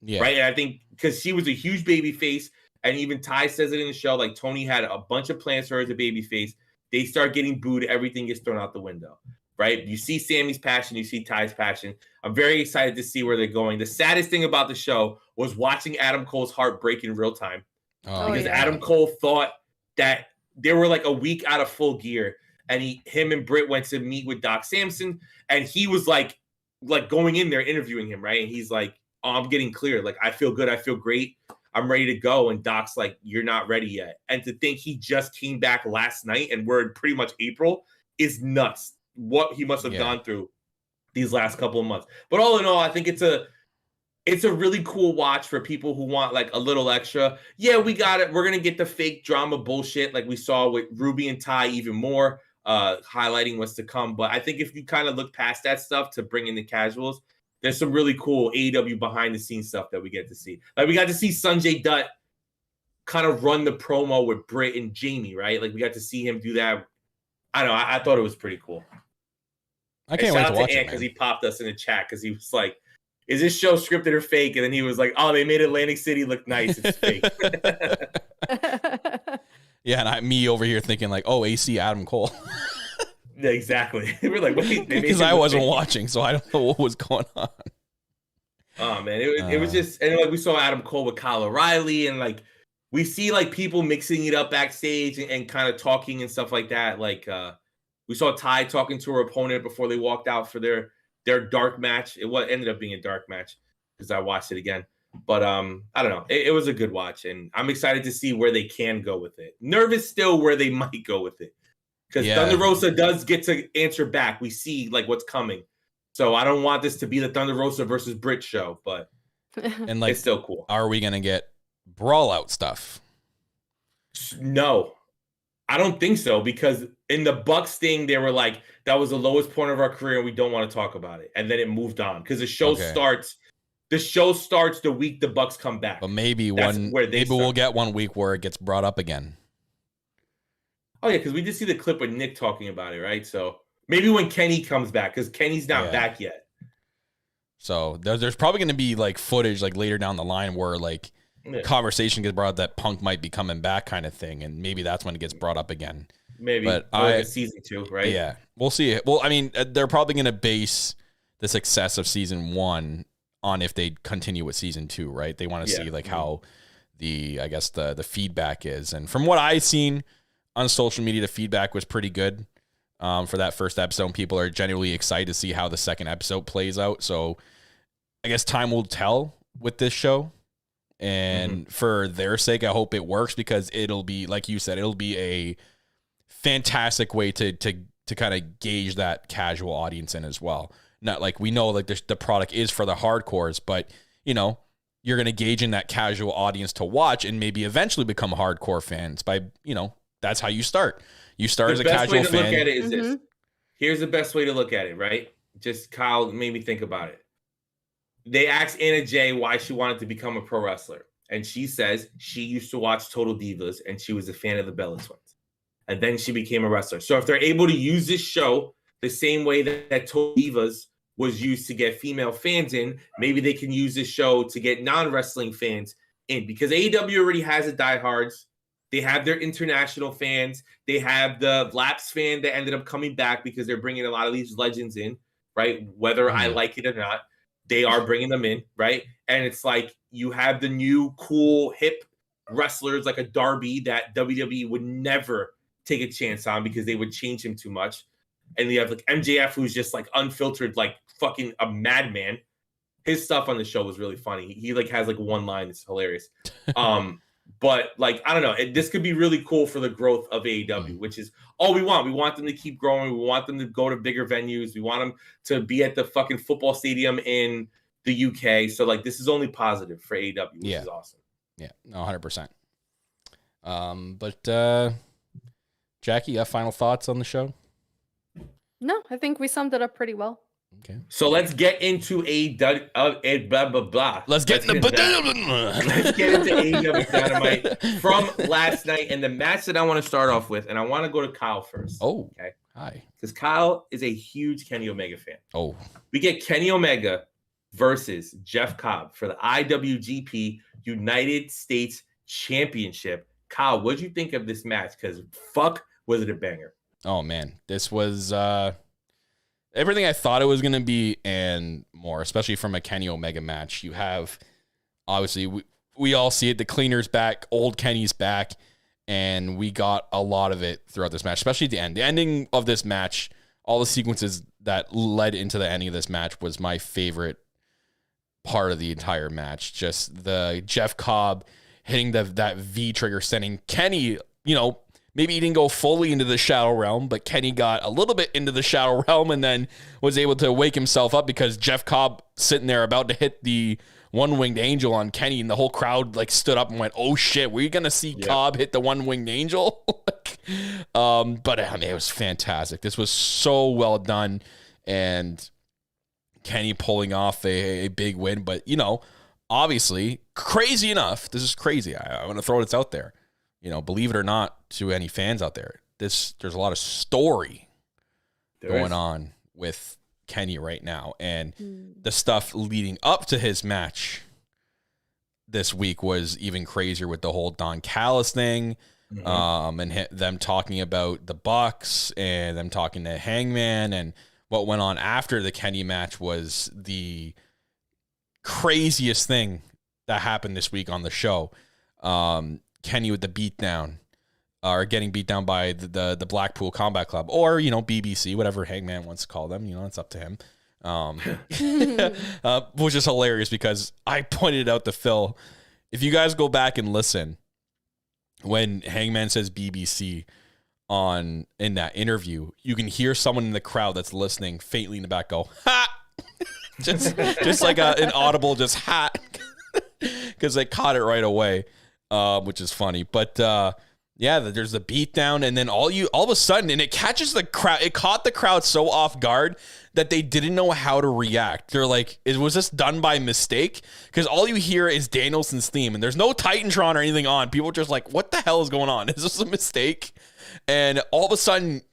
Yeah. Right? And I think because she was a huge baby face, and even Ty says it in the show, like Tony had a bunch of plans for her as a baby face. They start getting booed. Everything gets thrown out the window. Right? You see Sammy's passion. You see Ty's passion. I'm very excited to see where they're going. The saddest thing about the show was watching Adam Cole's heart break in real time. Because Adam Cole thought that they were like a week out of full gear. And him and Britt went to meet with Doc Samson. And he was like going in there interviewing him, right? And he's like, oh, I'm getting clear. Like, I feel good. I feel great. I'm ready to go. And Doc's like, you're not ready yet. And to think he just came back last night and we're in pretty much April is nuts. What he must have gone through these last couple of months. But all in all, I think it's a really cool watch for people who want like a little extra. Yeah, we got it. We're going to get the fake drama bullshit like we saw with Ruby and Ty even more, highlighting what's to come. But I think if you kind of look past that stuff to bring in the casuals, there's some really cool AEW behind the scenes stuff that we get to see. Like we got to see Sanjay Dutt kind of run the promo with Britt and Jamie, right? Like we got to see him do that. I don't know. I thought it was pretty cool. I can't wait to watch it, because he popped us in the chat because he was like, is this show scripted or fake? And then he was like, oh, they made Atlantic City look nice. It's fake. Yeah, and me over here thinking like, oh, AC Adam Cole. Yeah, exactly. We're like, wait. Because I wasn't watching, so I don't know what was going on. Oh, man. It was just, and like we saw Adam Cole with Kyle O'Reilly, and like we see like people mixing it up backstage and kind of talking and stuff like that. Like we saw Ty talking to her opponent before they walked out for their dark match. It ended up being a dark match because I watched it again. But I don't know. It was a good watch, and I'm excited to see where they can go with it. Nervous still where they might go with it because Thunder Rosa does get to answer back. We see like what's coming, so I don't want this to be the Thunder Rosa versus Britt show, but and like it's still cool. Are we gonna get brawl out stuff? No, I don't think so because in the Bucks thing, they were like, that was the lowest point of our career and we don't want to talk about it. And then it moved on because the show starts the week the Bucks come back. But maybe we'll get 1 week where it gets brought up again. Oh yeah, because we just see the clip with Nick talking about it, right? So maybe when Kenny comes back, because Kenny's not back yet. So there's probably going to be like footage like later down the line where like conversation gets brought up that Punk might be coming back kind of thing. And maybe that's when it gets brought up again. Maybe. But like season 2, right? Yeah, we'll see. Well, I mean, they're probably going to base the success of season 1 on if they continue with season 2, right? They want to see like how the feedback is. And from what I've seen on social media, the feedback was pretty good for that first episode. People are genuinely excited to see how the second episode plays out. So I guess time will tell with this show. And for their sake, I hope it works, because it'll be, like you said, it'll be a fantastic way to kind of gauge that casual audience in as well. Not like we know like the product is for the hardcores, but you know, you're going to gauge in that casual audience to watch and maybe eventually become hardcore fans by, you know, that's how you start. You start as a casual fan. The best way to look at it is this. Here's the best way to look at it, right? Just Kyle made me think about it. They asked Anna Jay why she wanted to become a pro wrestler. And she says she used to watch Total Divas and she was a fan of the Bella Twins. And then she became a wrestler. So if they're able to use this show the same way that Total Divas was used to get female fans in, maybe they can use this show to get non-wrestling fans in. Because AEW already has the diehards. They have their international fans. They have the lapsed fan that ended up coming back because they're bringing a lot of these legends in, right? Whether I like it or not, they are bringing them in, right? And it's like you have the new, cool, hip wrestlers like a Darby that WWE would never take a chance on because they would change him too much. And you have like MJF, who's just like unfiltered, like fucking a madman. His stuff on the show was really funny. He like has like one line that's hilarious. But like, I don't know, this could be really cool for the growth of AEW, which is all we want. We want them to keep growing. We want them to go to bigger venues. We want them to be at the fucking football stadium in the UK. So like, this is only positive for AEW, which is awesome. Yeah, no, 100%. But Jackie, you have final thoughts on the show? No, I think we summed it up pretty well. Okay. So let's get into AEW. Let's get into AEW Dynamite from last night, and the match that I want to start off with, and I want to go to Kyle first. Oh, okay. Hi. Because Kyle is a huge Kenny Omega fan. Oh. We get Kenny Omega versus Jeff Cobb for the IWGP United States Championship. Kyle, what did you think of this match? Because fuck, was it a banger? Oh, man. This was everything I thought it was going to be and more, especially from a Kenny Omega match. You have, obviously, we all see it. The cleaner's back. Old Kenny's back. And we got a lot of it throughout this match, especially at the end. The ending of this match, all the sequences that led into the ending of this match was my favorite part of the entire match. Just the Jeff Cobb hitting that V trigger, sending Kenny, you know, maybe he didn't go fully into the Shadow Realm, but Kenny got a little bit into the Shadow Realm and then was able to wake himself up because Jeff Cobb sitting there about to hit the one-winged angel on Kenny, and the whole crowd like stood up and went, "Oh shit, we're gonna see Cobb hit the one-winged angel." But I mean, it was fantastic. This was so well done, and Kenny pulling off a big win. But you know, obviously, crazy enough. This is crazy. I want to throw this out there. You know, believe it or not, to any fans out there, there's a lot of story going on with Kenny right now, and the stuff leading up to his match this week was even crazier with the whole Don Callis thing, and them talking about the Bucks and them talking to Hangman, and what went on after the Kenny match was the craziest thing that happened this week on the show. Kenny with the beatdown, or getting beat down by the Blackpool Combat Club, or, you know, BBC, whatever Hangman wants to call them. You know, it's up to him. Which is hilarious because I pointed out to Phil, if you guys go back and listen, when Hangman says BBC in that interview, you can hear someone in the crowd that's listening faintly in the back go, "Ha!" just like an audible just ha, because they caught it right away. Which is funny, but yeah, there's the beatdown, and then all of a sudden, and it catches the crowd. It caught the crowd so off guard that they didn't know how to react. They're like, "Was this done by mistake?" Because all you hear is Danielson's theme, and there's no Titantron or anything on. People are just like, "What the hell is going on? Is this a mistake?" And all of a sudden,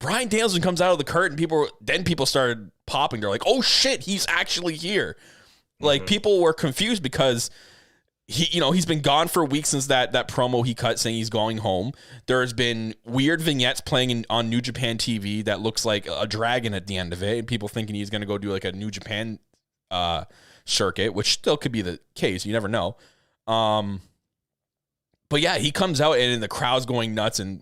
Bryan Danielson comes out of the curtain. People started popping. They're like, oh shit, he's actually here. Like people were confused because he's been gone for weeks since that promo he cut saying he's going home. There's been weird vignettes playing on New Japan TV that looks like a dragon at the end of it, and people thinking he's going to go do like a New Japan circuit, which still could be the case. You never know. But yeah, he comes out and the crowd's going nuts, and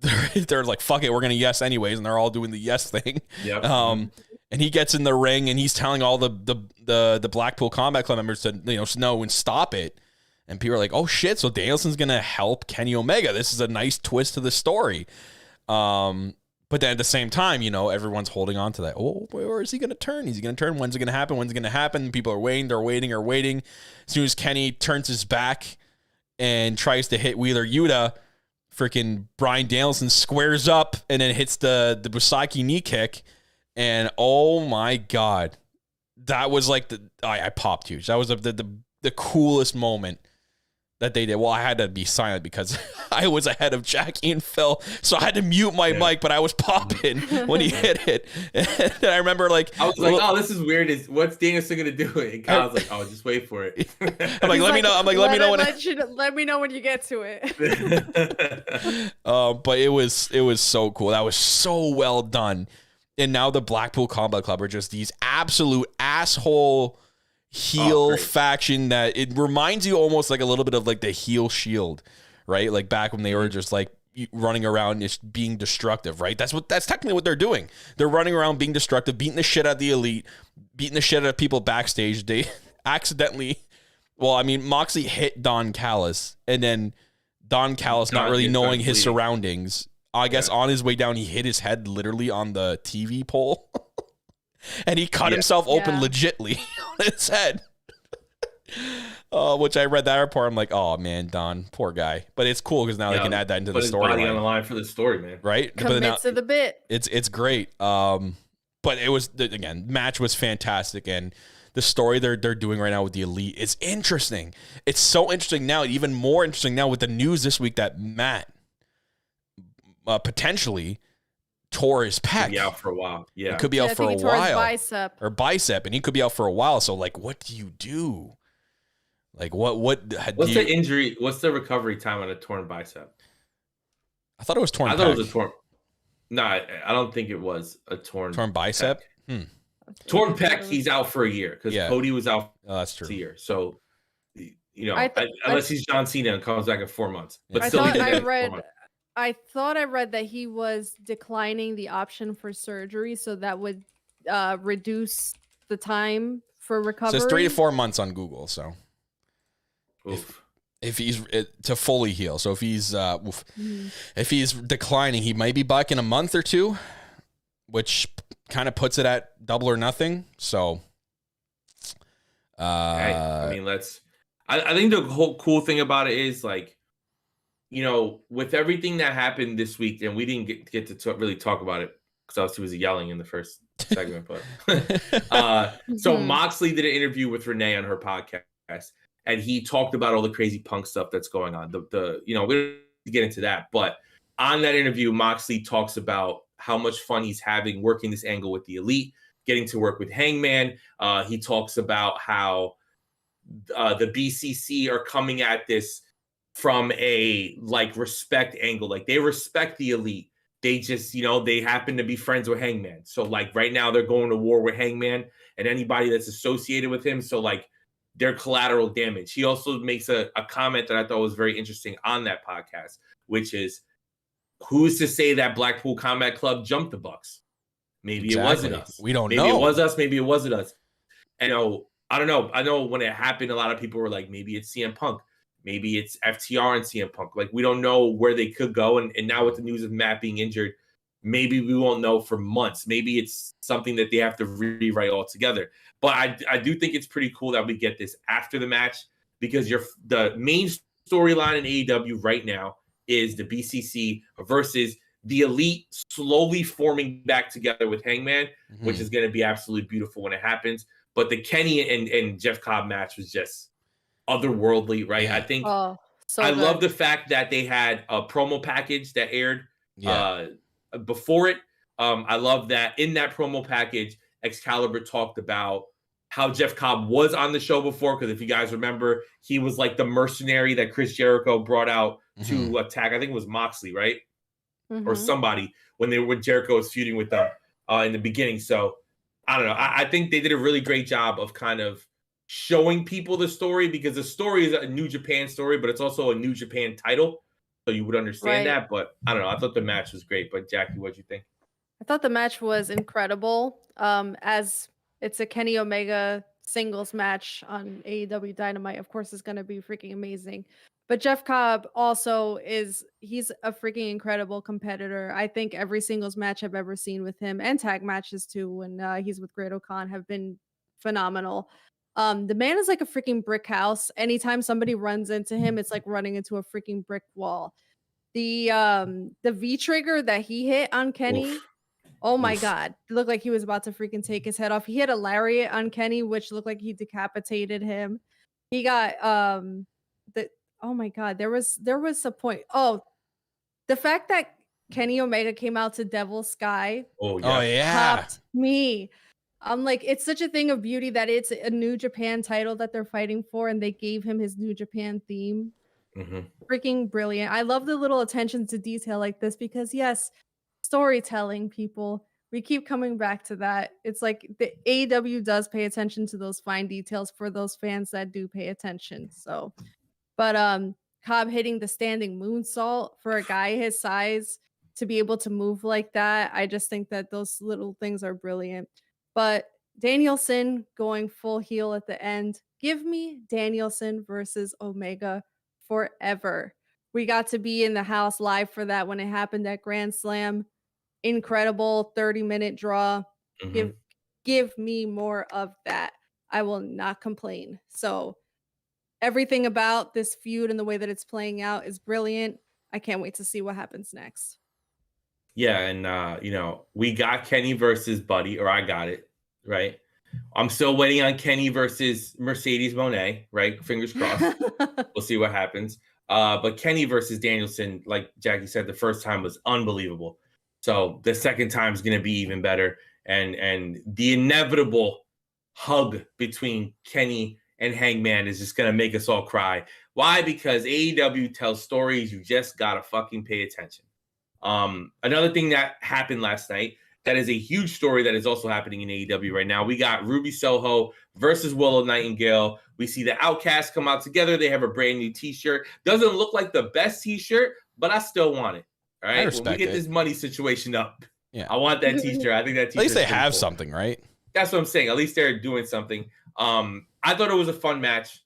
they're like, fuck it, we're going to yes anyways. And they're all doing the yes thing. Yep. And he gets in the ring and he's telling all the Blackpool Combat Club members to, no and stop it. And people are like, oh shit. So Danielson's going to help Kenny Omega. This is a nice twist to the story. But then at the same time, everyone's holding on to that. Oh, where is he going to turn? Is he going to turn? When's it going to happen? When's it going to happen? People are waiting. They're waiting. As soon as Kenny turns his back and tries to hit Wheeler Yuta, freaking Bryan Danielson squares up and then hits the Busaki knee kick. And oh my God, that was like I popped huge. That was the coolest moment that they did. Well, I had to be silent because I was ahead of Jackie and Phil, so I had to mute my mic, but I was popping when he hit it. And I remember I was like, oh, this is weird. What's Danielson gonna do? And Kyle's like, oh, just wait for it. I'm like, let me know. I'm like, let me know when you get to it. But it was so cool. That was so well done. And now the Blackpool Combat Club are just these absolute asshole heel faction that it reminds you almost like a little bit of like the heel Shield, right? Like back when they were just like running around just being destructive, right? That's technically what they're doing. They're running around being destructive, beating the shit out of the Elite, beating the shit out of people backstage. They accidentally, Moxley hit Don Callis, and then Don Callis, not really knowing his surroundings, I guess on his way down, he hit his head literally on the TV pole. And he cut himself open legitly on his head. Which I read that report. I'm like, oh man, Don, poor guy. But it's cool because now they can add that into the story. Put his body on the line for the story, man. Right? Commit to the bit. It's great. But it was, again, match was fantastic. And the story they're doing right now with the Elite is interesting. It's so interesting now, even more interesting now with the news this week that Matt potentially tore his pec. Could be out for a while. Yeah. He could be out for a while. Bicep. And he could be out for a while. So like, what do you do? Like what's the injury? What's the recovery time on a torn bicep? I thought it was torn. I thought it was a torn. No, I don't think it was a torn bicep. Torn pec. He's out for a year because Cody was out. Oh, that's true. A year. So, unless he's John Cena and comes back in 4 months. But still, I thought I read that he was declining the option for surgery, so that would reduce the time for recovery. So it's 3 to 4 months on Google. So if he's to fully heal, so if he's declining, he might be back in a month or two, which kind of puts it at double or nothing. So, I think the whole cool thing about it is like, with everything that happened this week, and we didn't get to really talk about it because obviously was yelling in the first segment, but so Moxley did an interview with Renee on her podcast, and he talked about all the crazy Punk stuff that's going on. We don't get into that, but on that interview, Moxley talks about how much fun he's having working this angle with the Elite, getting to work with Hangman. He talks about how the BCC are coming at this from a respect angle. Like they respect the Elite. They just, they happen to be friends with Hangman. So like right now they're going to war with Hangman and anybody that's associated with him. So like they're collateral damage. He also makes a comment that I thought was very interesting on that podcast, which is, who's to say that Blackpool Combat Club jumped the Bucks? Maybe It wasn't us. We don't know. Maybe it was us. Maybe it wasn't us. And I don't know. I know when it happened, a lot of people were like, maybe it's CM Punk. Maybe it's FTR and CM Punk. Like, we don't know where they could go. And now with the news of Matt being injured, maybe we won't know for months. Maybe it's something that they have to rewrite altogether. But I do think it's pretty cool that we get this after the match, because the main storyline in AEW right now is the BCC versus the Elite slowly forming back together with Hangman, which is going to be absolutely beautiful when it happens. But the Kenny and Jeff Cobb match was just otherworldly, right? I think I love the fact that they had a promo package that aired before it. I love that in that promo package, Excalibur talked about how Jeff Cobb was on the show before, because if you guys remember, he was like the mercenary that Chris Jericho brought out to attack. I think it was Moxley, right? Or somebody when Jericho was feuding with them in the beginning. So I don't know. I think they did a really great job of kind of showing people the story, because the story is a New Japan story, but it's also a New Japan title. So you would understand that. But I don't know. I thought the match was great. But Jackie, what'd you think? I thought the match was incredible. As it's a Kenny Omega singles match on AEW Dynamite, of course, is going to be freaking amazing. But Jeff Cobb also he's a freaking incredible competitor. I think every singles match I've ever seen with him, and tag matches too, when he's with Great O'Khan, have been phenomenal. The man is like a freaking brick house. Anytime somebody runs into him, it's like running into a freaking brick wall. The V trigger that he hit on Kenny, oh my God, it looked like he was about to freaking take his head off. He had a lariat on Kenny, which looked like he decapitated him. He got oh my God, there was a point. Oh, the fact that Kenny Omega came out to Devil Sky. Oh yeah. Popped me. I'm like, it's such a thing of beauty that it's a New Japan title that they're fighting for, and they gave him his New Japan theme. Freaking brilliant. I love the little attention to detail like this, because yes, storytelling, people. We keep coming back to that. It's like the AEW does pay attention to those fine details for those fans that do pay attention. So, but Cobb hitting the standing moonsault for a guy his size to be able to move like that, I just think that those little things are brilliant. But Danielson going full heel at the end. Give me Danielson versus Omega forever. We got to be in the house live for that when it happened at Grand Slam. Incredible 30-minute draw. Give me more of that. I will not complain. So everything about this feud and the way that it's playing out is brilliant. I can't wait to see what happens next. Yeah, and we got Kenny versus Buddy, or I got it, right? I'm still waiting on Kenny versus Mercedes Moné, right? Fingers crossed. We'll see what happens. But Kenny versus Danielson, like Jackie said, the first time was unbelievable. So the second time is going to be even better. And the inevitable hug between Kenny and Hangman is just going to make us all cry. Why? Because AEW tells stories. You just got to fucking pay attention. Another thing that happened last night, that is a huge story that is also happening in AEW right now. We got Ruby Soho versus Willow Nightingale. We see the Outcasts come out together. They have a brand new t-shirt. Doesn't look like the best t-shirt, but I still want it. All right. When we get this money situation up, I want that t-shirt. I think that t-shirt. At least they have something, right? That's what I'm saying. At least they're doing something. I thought it was a fun match.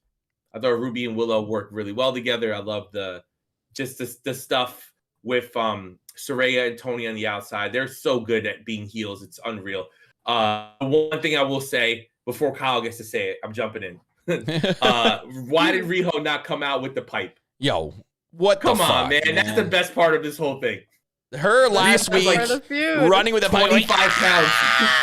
I thought Ruby and Willow worked really well together. I love the stuff with Saraya and Tony on the outside. They're so good at being heels. It's unreal. One thing I will say before Kyle gets to say it, I'm jumping in. Why did Riho not come out with the pipe? Yo, what the fuck? Come on, man. That's the best part of this whole thing. Her last week running with a 25 pounds,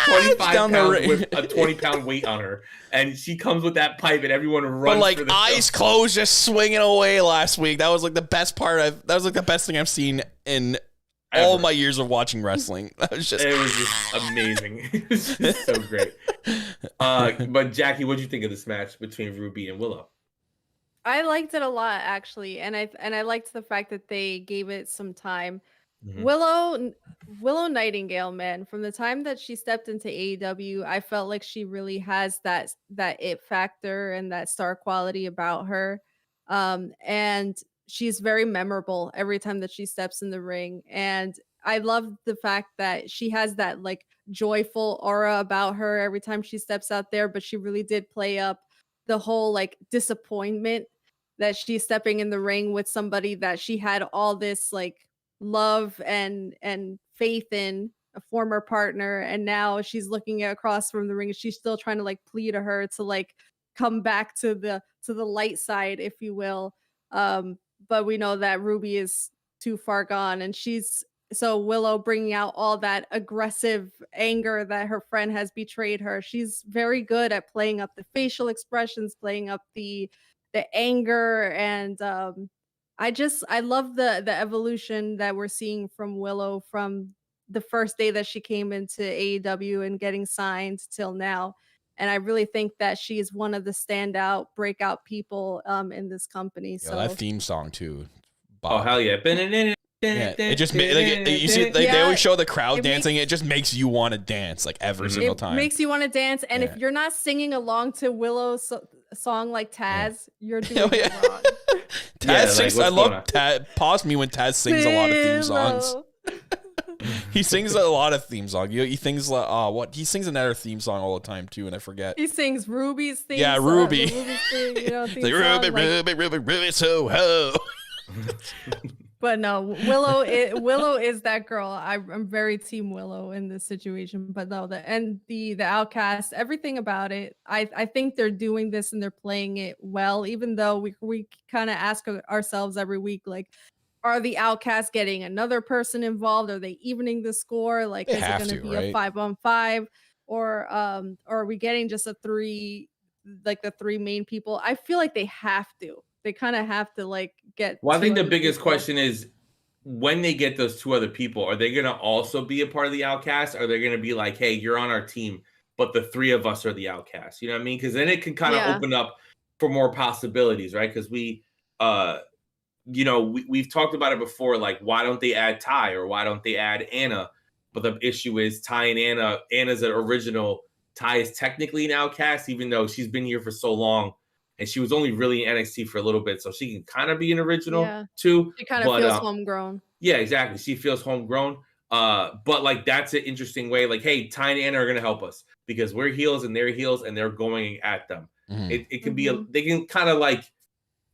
25 pounds with a 20-pound weight on her, and she comes with that pipe, and everyone runs. But like for the eyes show. closed, just swinging away last week. That was like the best part. That was like the best thing I've seen in all my years of watching wrestling. It was just amazing. It was just so great. But Jackie, what did you think of this match between Ruby and Willow? I liked it a lot, actually, and I liked the fact that they gave it some time. Willow Nightingale, man, from the time that she stepped into AEW, I felt like she really has that it factor and that star quality about her. And she's very memorable every time that she steps in the ring. And I love the fact that she has that like joyful aura about her every time she steps out there, but she really did play up the whole like disappointment that she's stepping in the ring with somebody that she had all this like love and faith in, a former partner, and now she's looking across from the ring. She's still trying to like plead to her to like come back to the light side, if you will. But we know that Ruby is too far gone, and so Willow bringing out all that aggressive anger that her friend has betrayed her. She's very good at playing up the facial expressions, playing up the anger, and I love the evolution that we're seeing from Willow from the first day that she came into AEW and getting signed till now. And I really think that she is one of the standout breakout people in this company. So that theme song too. Bob. Oh hell yeah! Yeah, it just you see they always show the crowd dancing. It just makes you want to dance like every single time. It makes you want to dance, and if you're not singing along to Willow's song like Taz, you're doing it wrong. Taz sings. I love Taz. Pause me when Taz sings a lot of theme songs. He sings a lot of theme songs. He sings he sings another theme song all the time too, and I forget. He sings Ruby's theme. Yeah, Ruby. Ruby, so ho. But no, Willow is that girl. I'm very team Willow in this situation. But no, the Outcast, everything about it. I think they're doing this and they're playing it well. Even though we kind of ask ourselves every week, like, are the Outcasts getting another person involved? Are they evening the score? Like, is it going to be a 5-on-5, or are we getting just the three main people? I feel like they have to. They kind of have to like get. Well, I think the biggest question is when they get those two other people, are they going to also be a part of the Outcast? Or are they going to be like, hey, you're on our team, but the three of us are the Outcasts? You know what I mean? Because then it can kind of open up for more possibilities, right? Because we've talked about it before. Like, why don't they add Ty or why don't they add Anna? But the issue is Ty and Anna's an original. Ty is technically an Outcast, even though she's been here for so long. And she was only really in NXT for a little bit, so she can kind of be an original too. She kind of feels homegrown. Yeah, exactly. She feels homegrown. But like that's an interesting way. Like, hey, Ty and Anna are gonna help us because we're heels and they're heels and they're going at them. Mm-hmm. It can be they can kind of like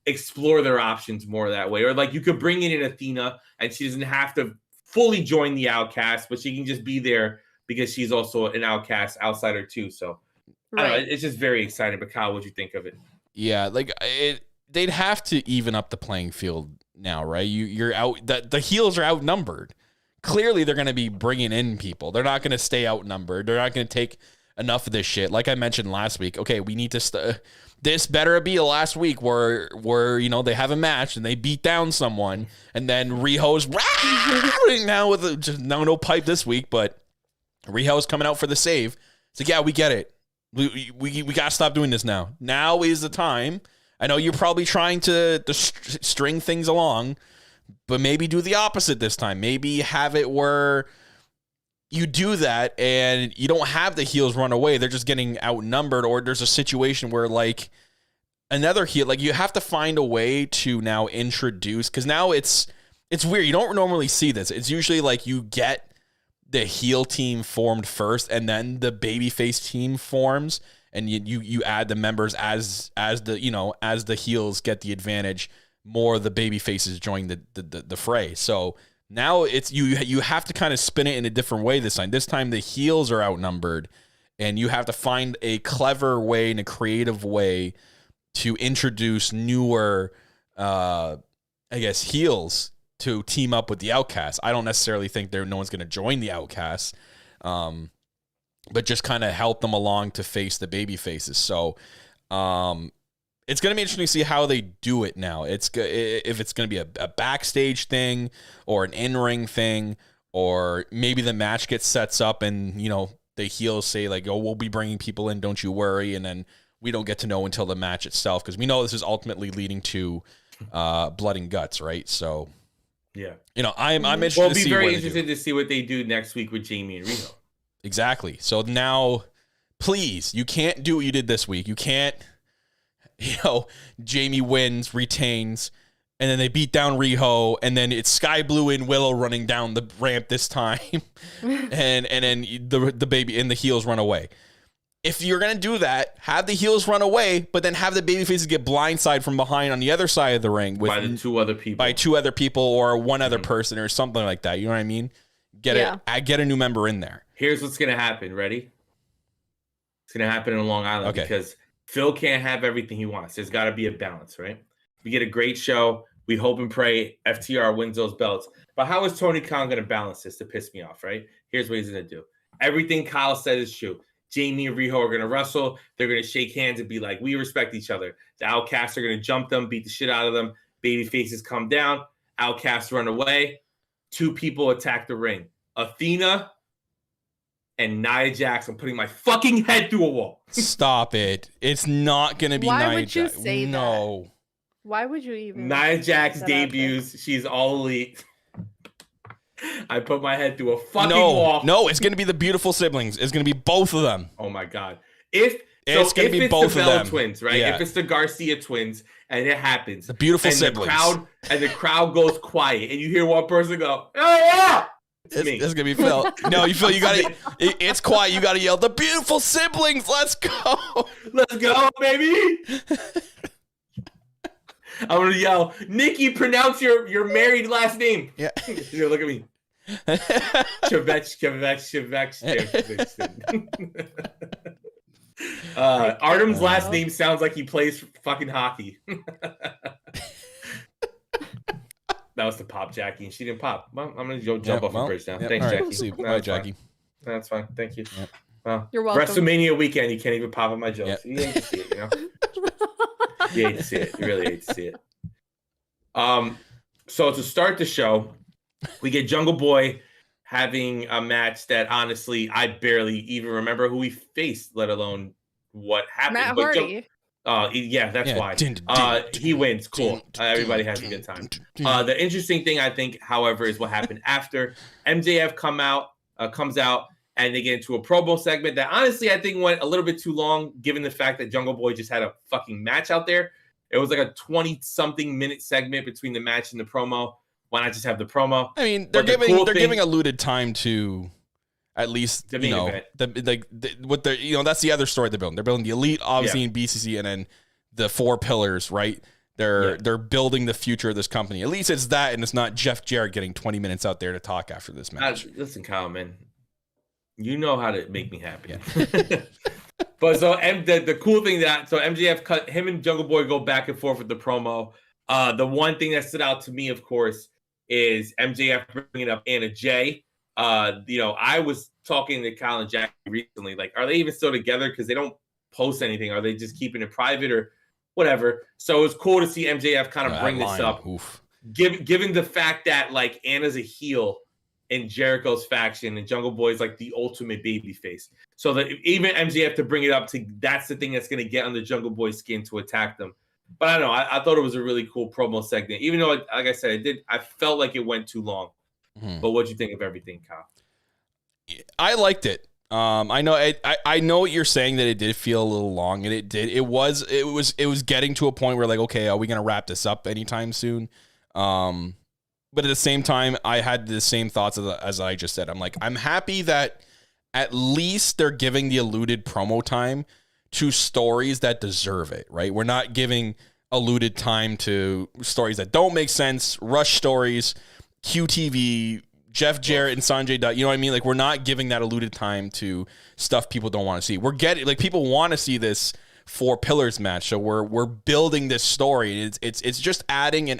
explore their options more that way. Or like you could bring in Athena and she doesn't have to fully join the Outcast, but she can just be there because she's also an Outcast outsider too. So I don't know, it's just very exciting. But Kyle, what'd you think of it? Yeah, like they'd have to even up the playing field now, right? You're out. The heels are outnumbered. Clearly, they're going to be bringing in people. They're not going to stay outnumbered. They're not going to take enough of this shit. Like I mentioned last week. Okay, we need to. This better be a last week where they have a match and they beat down someone, and then Riho's now with just no pipe this week, but Riho's coming out for the save. It's like, yeah, we get it. We got to stop doing this now. Now is the time. I know you're probably trying to string things along, but maybe do the opposite this time. Maybe have it where you do that and you don't have the heels run away. They're just getting outnumbered, or there's a situation where like another heel, like you have to find a way to now introduce, because now it's weird. You don't normally see this. It's usually like you get the heel team formed first, and then the babyface team forms, and you add the members as the heels get the advantage. More the babyfaces join the fray. So now it's you have to kind of spin it in a different way this time. This time the heels are outnumbered, and you have to find a clever way and a creative way to introduce newer, heels to team up with the Outcasts. I don't necessarily think no one's going to join the Outcasts, but just kind of help them along to face the baby faces. So it's going to be interesting to see how they do it now. If it's going to be a backstage thing or an in-ring thing, or maybe the match gets sets up and, the heels say like, oh, we'll be bringing people in, don't you worry. And then we don't get to know until the match itself, because we know this is ultimately leading to blood and guts, right? So... yeah, I'm interested. We'll be very interested to see what they do next week with Jamie and Riho. Exactly. So now, please, you can't do what you did this week. You can't, Jamie wins, retains, and then they beat down Riho, and then it's Sky Blue and Willow running down the ramp this time, and then the baby and the heels run away. If you're going to do that, have the heels run away, but then have the babyfaces get blindsided from behind on the other side of the ring by two other people or one other person or something like that. You know what I mean? Get a new member in there. Here's what's going to happen. Ready? It's going to happen in Long Island because Phil can't have everything he wants. There's got to be a balance, right? We get a great show. We hope and pray FTR wins those belts. But how is Tony Khan going to balance this to piss me off, right? Here's what he's going to do. Everything Kyle said is true. Jamie and Riho are going to wrestle. They're going to shake hands and be like, we respect each other. The Outcasts are going to jump them, beat the shit out of them. Baby faces come down. Outcasts run away. Two people attack the ring. Athena and Nia Jax. I'm putting my fucking head through a wall. Stop it. It's not going to be Nia Jax. Why would you say no. that? Why would you even? Nia Jax debuts. She's all elite. I put my head through a fucking wall. No, it's going to be the beautiful siblings. It's going to be both of them. Oh my God. If it's going to be both the of Bella them. twins, right? Yeah. If it's the Garcia twins and it happens. The beautiful siblings. The crowd goes quiet and you hear one person go, oh yeah. It's me. It's going to be Phil. No, you got to, it's quiet. You got to yell, the beautiful siblings. Let's go. Let's go, baby. I'm going to yell, Nikki, pronounce your married last name. Yeah. Here, look at me. Chevech. Artem's last name sounds like he plays fucking hockey. That was the pop, Jackie, and she didn't pop. Well, I'm going to go jump off the bridge now. Thanks, Jackie. Bye, Jackie. That's fine. Thank you. Yep. Well, you're welcome. WrestleMania weekend, you can't even pop on my jokes. You hate to see it, you know? You hate to see it. You really hate to see it. So to start the show, we get Jungle Boy having a match that honestly I barely even remember who he faced, let alone what happened. Matt Hardy. Yeah, that's why. He wins. Cool. Everybody has a good time. The interesting thing I think, however, is what happened after MJF comes out and they get into a promo segment that honestly I think went a little bit too long, given the fact that Jungle Boy just had a fucking match out there. It was like a 20-something minute segment between the match and the promo. Why not just have the promo? I mean, they're giving alluded time to at least that's the other story they're building. They're building the Elite, obviously, in BCC, and then the four pillars, right? They're building the future of this company. At least it's that, and it's not Jeff Jarrett getting 20 minutes out there to talk after this match. Listen, Kyle, man, you know how to make me happy. Yeah. But so the cool thing so MJF cut him and Jungle Boy go back and forth with the promo. The one thing that stood out to me, of course, is MJF bringing up Anna Jay. I was talking to Kyle and Jackie recently. Like, are they even still together? Because they don't post anything. Are they just keeping it private or whatever? So it was cool to see MJF kind of bring this up. Given the fact that like Anna's a heel in Jericho's faction and Jungle Boy is like the ultimate baby face. So that even MJF to bring it up that's the thing that's going to get under Jungle Boy's skin to attack them. But I don't know. I thought it was a really cool promo segment, even though, like I said, I felt like it went too long. Mm-hmm. But what'd you think of everything, Kyle? I liked it. I know what you're saying, that it did feel a little long, and it did. It was getting to a point where like, okay, are we gonna wrap this up anytime soon? But at the same time, I had the same thoughts as I just said. I'm like, I'm happy that at least they're giving the alluded promo time to stories that deserve it, right? We're not giving alluded time to stories that don't make sense, rush stories, QTV, Jeff Jarrett and Sanjay Dutt. You know what I mean? Like, we're not giving that alluded time to stuff people don't want to see. We're getting, like, people want to see this four pillars match, so we're building this story. It's just adding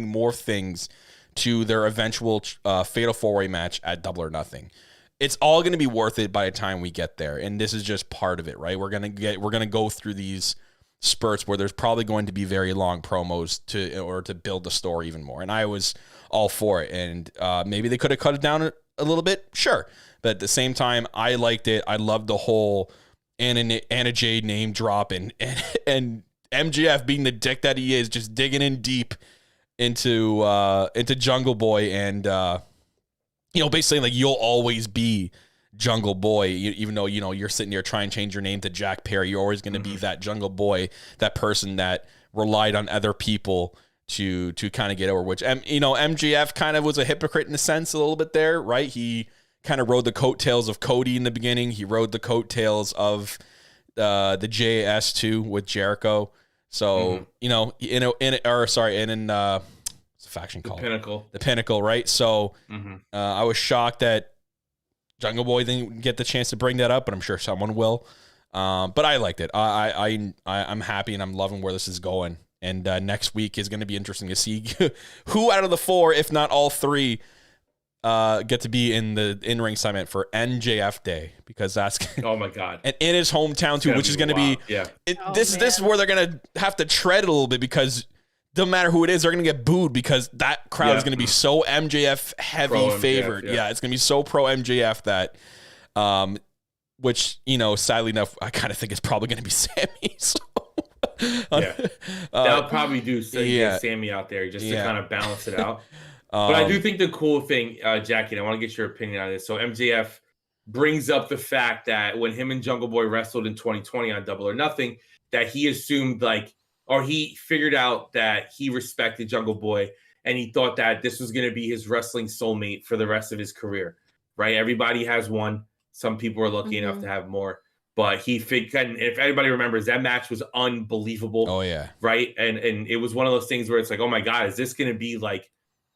more things to their eventual Fatal 4-Way match at Double or Nothing. It's all going to be worth it by the time we get there, and this is just part of it, right? We're gonna go through these spurts where there's probably going to be very long promos to build the story even more, and I was all for it. And maybe they could have cut it down a little bit, sure, but at the same time, I liked it. I loved the whole Anna Jay name drop and MJF being the dick that he is, just digging in deep into Jungle Boy and. Basically like, you'll always be Jungle Boy, even though, you're sitting there trying to change your name to Jack Perry. You're always going to be that Jungle Boy, that person that relied on other people to kind of get over, which, MJF kind of was a hypocrite in a sense a little bit there, right? He kind of rode the coattails of Cody in the beginning. He rode the coattails of the JAS too with Jericho. So, faction called the Pinnacle, right? So I was shocked that Jungle Boy didn't get the chance to bring that up, but I'm sure someone will. But I liked it. I'm happy, and I'm loving where this is going. And next week is going to be interesting to see who out of the four, if not all three, get to be in the in-ring segment for NJF Day, because that's oh my god, and in his hometown too, which is going to be yeah. This is where they're going to have to tread a little bit, because doesn't matter who it is, they're going to get booed because that crowd is going to be so MJF heavy favored. Yeah, it's going to be so pro MJF that, which, sadly enough, I kind of think it's probably going to be Sammy. So. They'll probably do get Sammy out there just to kind of balance it out. But I do think the cool thing, Jackie, and I want to get your opinion on this. So MJF brings up the fact that when him and Jungle Boy wrestled in 2020 on Double or Nothing, that he assumed or he figured out that he respected Jungle Boy and he thought that this was going to be his wrestling soulmate for the rest of his career, right? Everybody has one. Some people are lucky enough to have more, but he figured, and if anybody remembers, that match was unbelievable. Oh yeah. Right. And it was one of those things where it's like, oh my God, is this going to be like,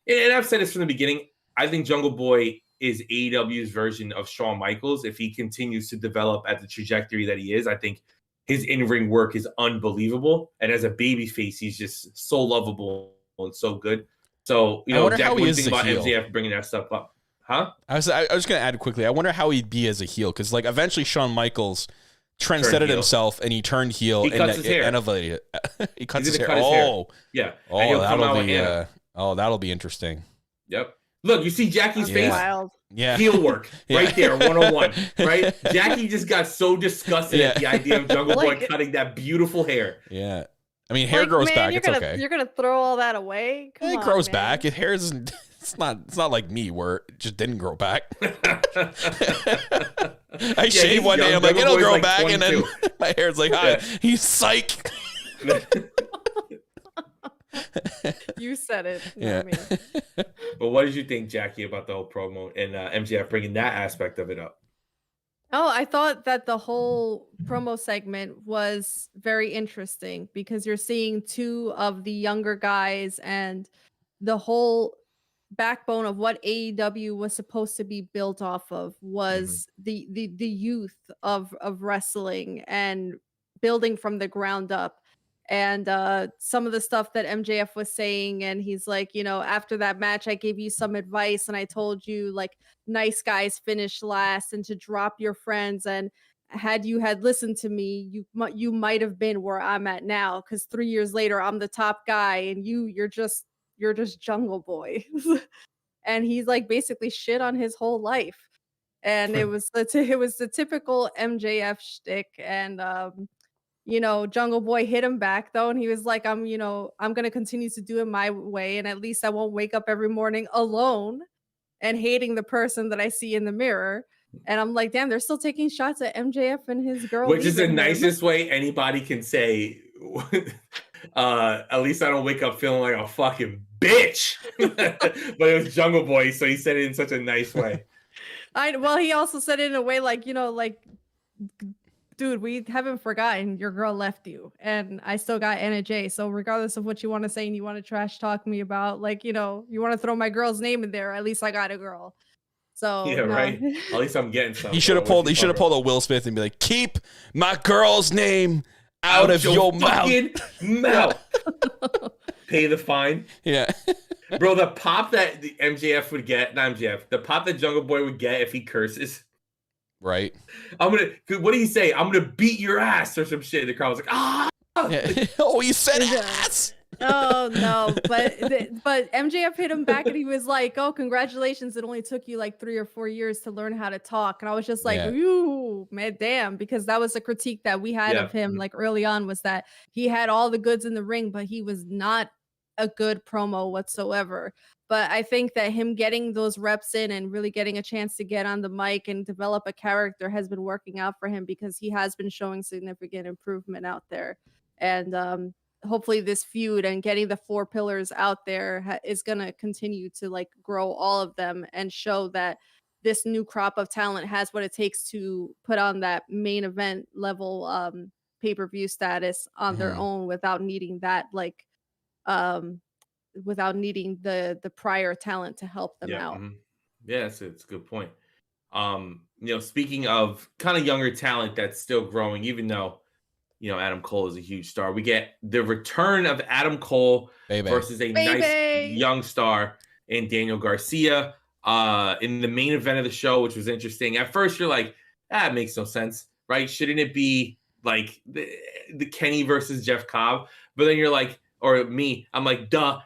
and I've said this from the beginning, I think Jungle Boy is AEW's version of Shawn Michaels. If he continues to develop at the trajectory that he is, I think his in-ring work is unbelievable. And as a babyface, he's just so lovable and so good. So, Jack, what do you think about MJF bringing that stuff up? Huh? I was going to add quickly. I wonder how he'd be as a heel. Because, eventually Shawn Michaels trendsetted himself and he turned heel. He cuts his hair. He cuts his hair. Yeah. That'll be interesting. Yep. Look, you see Jackie's face? Wild. Yeah. Heel work right there, 101, right? Jackie just got so disgusted at the idea of Jungle Boy cutting that beautiful hair. Yeah. I mean, hair grows back. It's okay. You're going to throw all that away? It grows back. His hair isn't, it's not like me where it just didn't grow back. I shave one day, I'm like, it'll grow back, 22. And then my hair's like, hi, he's psych. You said it. Yeah. But what did you think, Jackie, about the whole promo and MJF bringing that aspect of it up? Oh, I thought that the whole promo segment was very interesting because you're seeing two of the younger guys and the whole backbone of what AEW was supposed to be built off of was the youth of wrestling and building from the ground up. And some of the stuff that MJF was saying, and he's like, after that match, I gave you some advice and I told you nice guys finish last and to drop your friends. And had you listened to me, you might have been where I'm at now. Because 3 years later, I'm the top guy and you're just Jungle Boy. And he's basically shit on his whole life. And it was the typical MJF shtick. And Jungle Boy hit him back though, and he was like, I'm gonna continue to do it my way, and at least I won't wake up every morning alone and hating the person that I see in the mirror. And I'm like, damn, they're still taking shots at MJF and his girl. Which is the nicest way anybody can say, at least I don't wake up feeling like a fucking bitch. But it was Jungle Boy, so he said it in such a nice way. Well, he also said it in a way dude, we haven't forgotten your girl left you and I still got Anna J. So regardless of what you want to say and you want to trash talk me about, you want to throw my girl's name in there, at least I got a girl. So yeah, right. At least I'm getting something. He should have pulled a Will Smith and be like, keep my girl's name out of your mouth. Pay the fine. Yeah. Bro, the pop that the MJF would get, not MJF, the pop that Jungle Boy would get if he curses. Right. What do you say? I'm gonna beat your ass or some shit. The crowd was like, ah. Yeah. Oh, he said ass. Oh no, but MJF hit him back and he was like, "Oh, congratulations! It only took you 3 or 4 years to learn how to talk." And I was just like, "Ooh, man, damn!" Because that was a critique that we had of him early on, was that he had all the goods in the ring, but he was not a good promo whatsoever. But I think that him getting those reps in and really getting a chance to get on the mic and develop a character has been working out for him because he has been showing significant improvement out there. And hopefully this feud and getting the 4 pillars out there is going to continue to grow all of them and show that this new crop of talent has what it takes to put on that main event level pay-per-view status on their own without needing that without needing the prior talent to help them out. Yes, it's a good point. Speaking of kind of younger talent that's still growing, even though Adam Cole is a huge star, we get the return of Adam Cole versus a nice young star in Daniel Garcia in the main event of the show, which was interesting. At first you're like, it makes no sense, right? Shouldn't it be the Kenny versus Jeff Cobb? But then you're like, or me, I'm like, duh,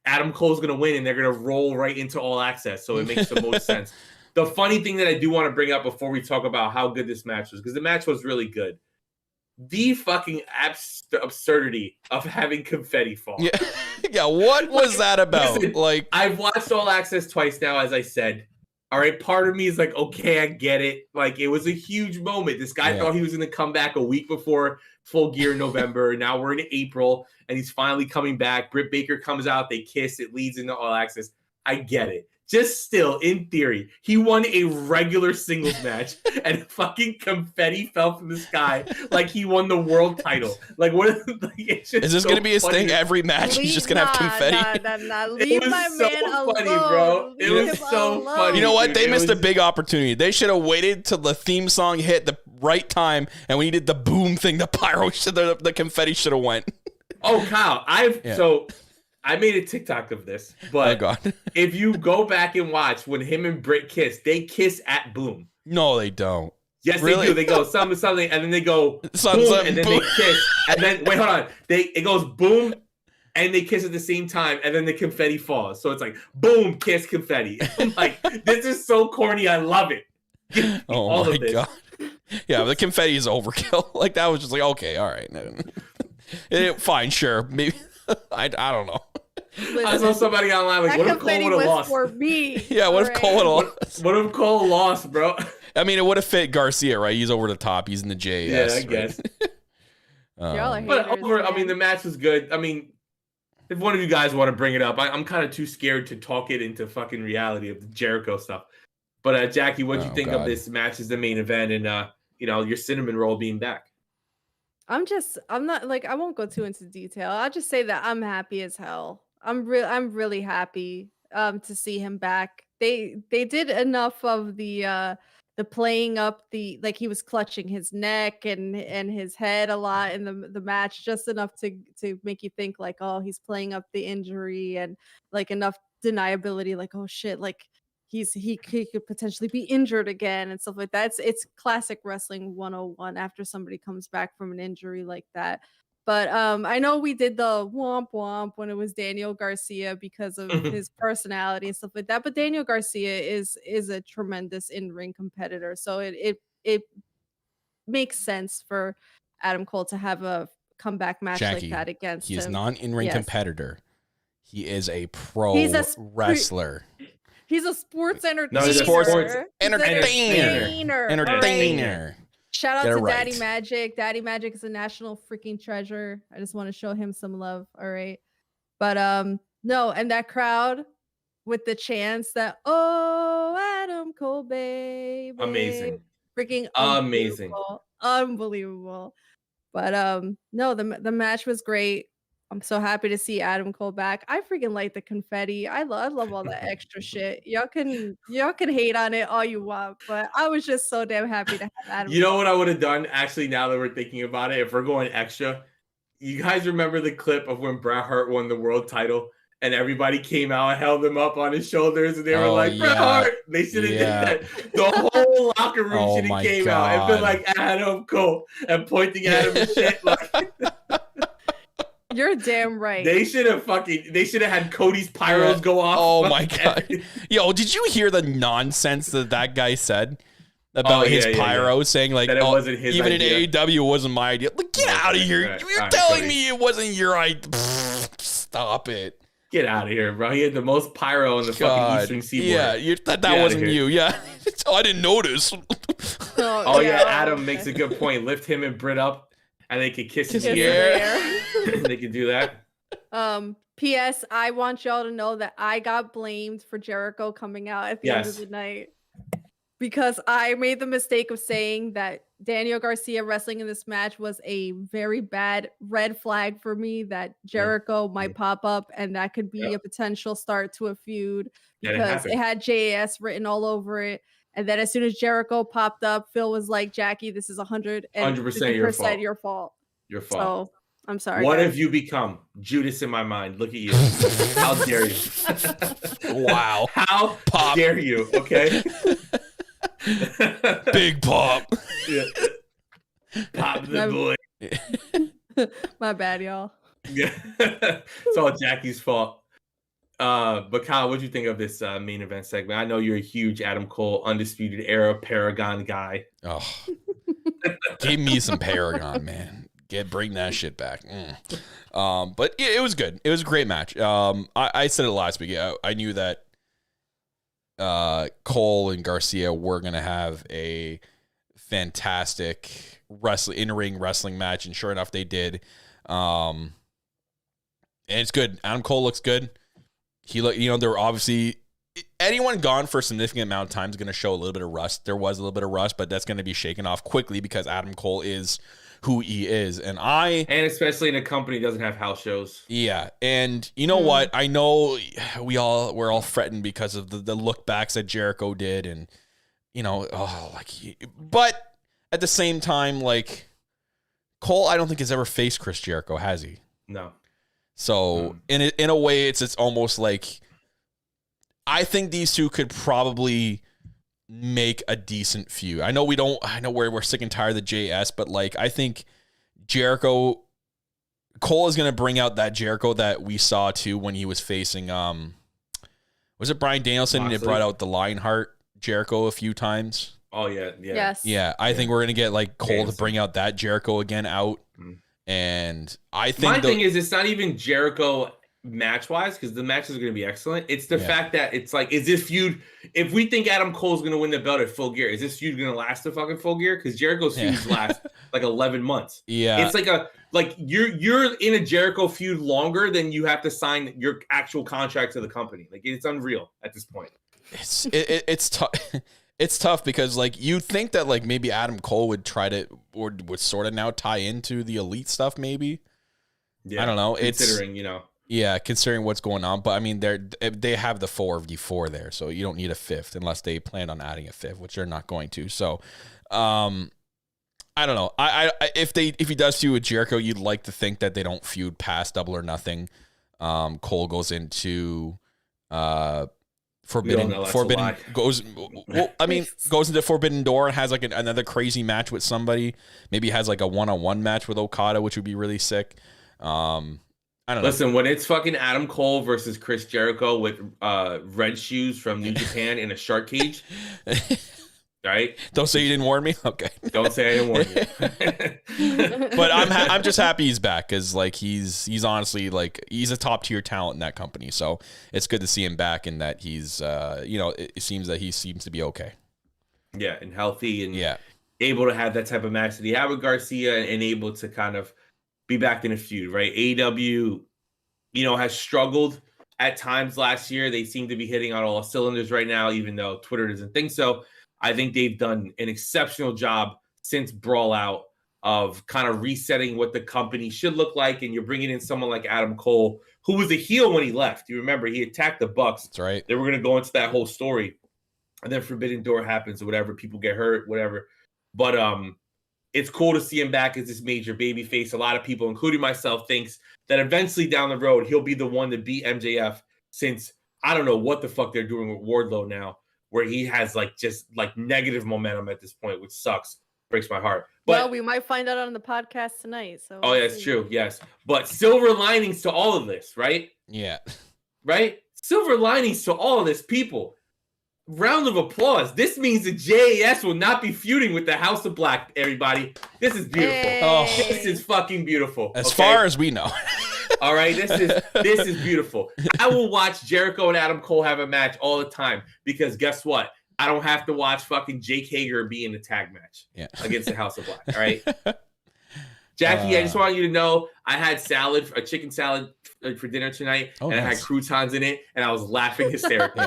Adam Cole's going to win and they're going to roll right into All Access. So it makes the most sense. The funny thing that I do want to bring up before we talk about how good this match was, because the match was really good. The fucking absurdity of having confetti fall. Yeah, yeah. What was that about? Listen, I've watched All Access twice now, as I said. All right, part of me is like, okay, I get it. Like, it was a huge moment. This guy thought he was going to come back a week before Full Gear in November. Now we're in April, and he's finally coming back. Britt Baker comes out. They kiss. It leads into All Access. I get it. Just still, in theory, he won a regular singles match, and fucking confetti fell from the sky like he won the world title. Like, what? Is this going to be his thing every match? He's just going to have confetti? Leave my man alone. Funny, bro. It was so funny. You know what? They missed a big opportunity. They should have waited till the theme song hit the right time, and when he did the boom thing, the pyro, the confetti should have went. Oh, Kyle, I made a TikTok of this, but if you go back and watch when him and Britt kiss, they kiss at boom. No, they don't. Yes, really? They do. They go something, and then they go boom, and then they kiss, and then wait, hold on. It goes boom, and they kiss at the same time, and then the confetti falls. So it's like boom, kiss, confetti. I'm like, this is so corny. I love it. Oh my god. Yeah, the confetti is overkill. Like that was just like, okay, all right, fine, sure, maybe. I don't know. Listen, I saw somebody online like, what if Cole would have lost? For me. Yeah, what if Cole would have lost? What if Cole lost, bro? I mean, it would have fit Garcia, right? He's over the top. He's in the JS. Yeah, I guess. Y'all are but haters, I mean, the match was good. I mean, if one of you guys want to bring it up, I'm kind of too scared to talk it into fucking reality of the Jericho stuff. But Jackie, what'd you think of this match as the main event and your cinnamon roll being back? I'm not like, I won't go too into detail. I'll just say that I'm happy as hell. I'm really happy to see him back. They did enough of the playing up like he was clutching his neck and his head a lot in the match, just enough to make you think like, oh, he's playing up the injury, and like enough deniability, like, oh shit, like he could potentially be injured again and stuff like that. It's classic wrestling 101 after somebody comes back from an injury like that. But I know we did the womp womp when it was Daniel Garcia because of his personality and stuff like that. But Daniel Garcia is a tremendous in-ring competitor, so it makes sense for Adam Cole to have a comeback match Jackie, like that against him. He is not an in-ring competitor. He is a pro wrestler. He's a sports entertainer. No, he's a sports entertainer. Shout out to Daddy Magic. Daddy Magic is a national freaking treasure. I just want to show him some love. All right. But no, and that crowd with the chants that, oh, Adam Cole, baby. Amazing. Freaking amazing. Unbelievable. But no, the match was great. I'm so happy to see Adam Cole back. I freaking like the confetti. I love all that extra shit. Y'all can hate on it all you want, but I was just so damn happy to have Adam. You know what I would have done, actually, now that we're thinking about it, if we're going extra, you guys remember the clip of when Bret Hart won the world title and everybody came out and held him up on his shoulders and they were like, Bret Hart. They should have did that. The whole locker room should have came out and been like Adam Cole and pointing at him and shit like. You're damn right. They should have had Cody's pyros go off. Oh my god. Yo, did you hear the nonsense that guy said about his pyro saying like, that it wasn't his even idea. in AEW it wasn't my idea. Like, get out of here. You're telling me it wasn't your idea. Stop it. Get out of here, bro. He had the most pyro in the fucking Eastern Seaboard. Yeah, that wasn't you. Yeah. I didn't notice. Oh yeah, Adam makes a good point. Lift him and Britt up. And they could kiss his ear. They could do that. P.S. I want y'all to know that I got blamed for Jericho coming out at the end of the night because I made the mistake of saying that Daniel Garcia wrestling in this match was a very bad red flag for me, that Jericho might pop up and that could be a potential start to a feud because it had JAS written all over it. And then as soon as Jericho popped up, Phil was like, Jackie, this is 100% your fault. Your fault. So I'm sorry. What have you become? Judas in my mind. Look at you. How dare you? Wow. How dare you? Okay. Big pop. Yeah. Pop the boy. My bad, y'all. Yeah, it's all Jackie's fault. But Kyle, what do you think of this main event segment? I know you're a huge Adam Cole Undisputed Era Paragon guy. Oh, give me some Paragon, man. Bring that shit back. But yeah, it was good. It was a great match. I said it last week. I knew that Cole and Garcia were gonna have a fantastic in-ring wrestling match, and sure enough, they did. And it's good. Adam Cole looks good. He look, they're obviously anyone gone for a significant amount of time is going to show a little bit of rust. There was a little bit of rust, but that's going to be shaken off quickly because Adam Cole is who he is. And especially in a company that doesn't have house shows. Yeah. And you know what? I know we're all fretting because of the look backs that Jericho did. And, but at the same time, like Cole, I don't think has ever faced Chris Jericho, has he? No. So in a way, it's almost like I think these two could probably make a decent feud. I know we're sick and tired of the JS, but like I think Cole is going to bring out that Jericho that we saw too when he was facing was it Bryan Danielson? And it brought out the Lionheart Jericho a few times. Oh yeah. Yes. Yeah, I think we're going to get like Cole to bring out that Jericho again out. And I think my thing is it's not even Jericho match-wise because the matches are going to be excellent. It's the fact that it's like, is this feud, if we think Adam Cole's going to win the belt at Full Gear, is this feud going to last the fucking Full Gear? Because Jericho's feuds last like 11 months. Yeah. It's like you're in a Jericho feud longer than you have to sign your actual contract to the company. Like it's unreal at this point. It's tough. It's tough because like you'd think that like maybe Adam Cole would try to or would sort of now tie into the Elite stuff maybe. Yeah, I don't know. Considering what's going on, but I mean they have the 4v4 there, so you don't need a fifth unless they plan on adding a fifth, which they're not going to. So, I don't know. If he does feud with Jericho, you'd like to think that they don't feud past Double or Nothing. Cole goes into Forbidden goes into Forbidden Door and has like another crazy match with somebody. Maybe has like a one-on-one match with Okada, which would be really sick. I don't know. Listen, when it's fucking Adam Cole versus Chris Jericho with red shoes from New Japan in a shark cage, right? Don't say you didn't warn me. Okay. Don't say I didn't warn you. But I'm just happy he's back because like he's honestly like he's a top tier talent in that company. So it's good to see him back and that he's it seems that he seems to be okay. Yeah, and healthy and able to have that type of match that he had with Garcia and able to kind of be back in a feud, right? AEW, has struggled at times last year. They seem to be hitting on all cylinders right now, even though Twitter doesn't think so. I think they've done an exceptional job since Brawl Out of kind of resetting what the company should look like. And you're bringing in someone like Adam Cole, who was a heel when he left. You remember he attacked the Bucks. That's right. They were going to go into that whole story. And then Forbidden Door happens or whatever. People get hurt, whatever. But it's cool to see him back as this major baby face. A lot of people, including myself, thinks that eventually down the road, he'll be the one to beat MJF since I don't know what the fuck they're doing with Wardlow now, where he has just negative momentum at this point, which sucks. Breaks my heart. But we might find out on the podcast tonight. So yeah, it's true. Yes. But silver linings to all of this, right? Yeah. Right? Silver linings to all of this, people. Round of applause. This means the JAS will not be feuding with the House of Black, everybody. This is beautiful. Hey. Oh, this is fucking beautiful. As far as we know. All right, this is beautiful. I will watch Jericho and Adam Cole have a match all the time because guess what? I don't have to watch fucking Jake Hager be in a tag match against the House of Black. All right, Jackie, I just want you to know I had a chicken salad for dinner tonight, and I had croutons in it, and I was laughing hysterically.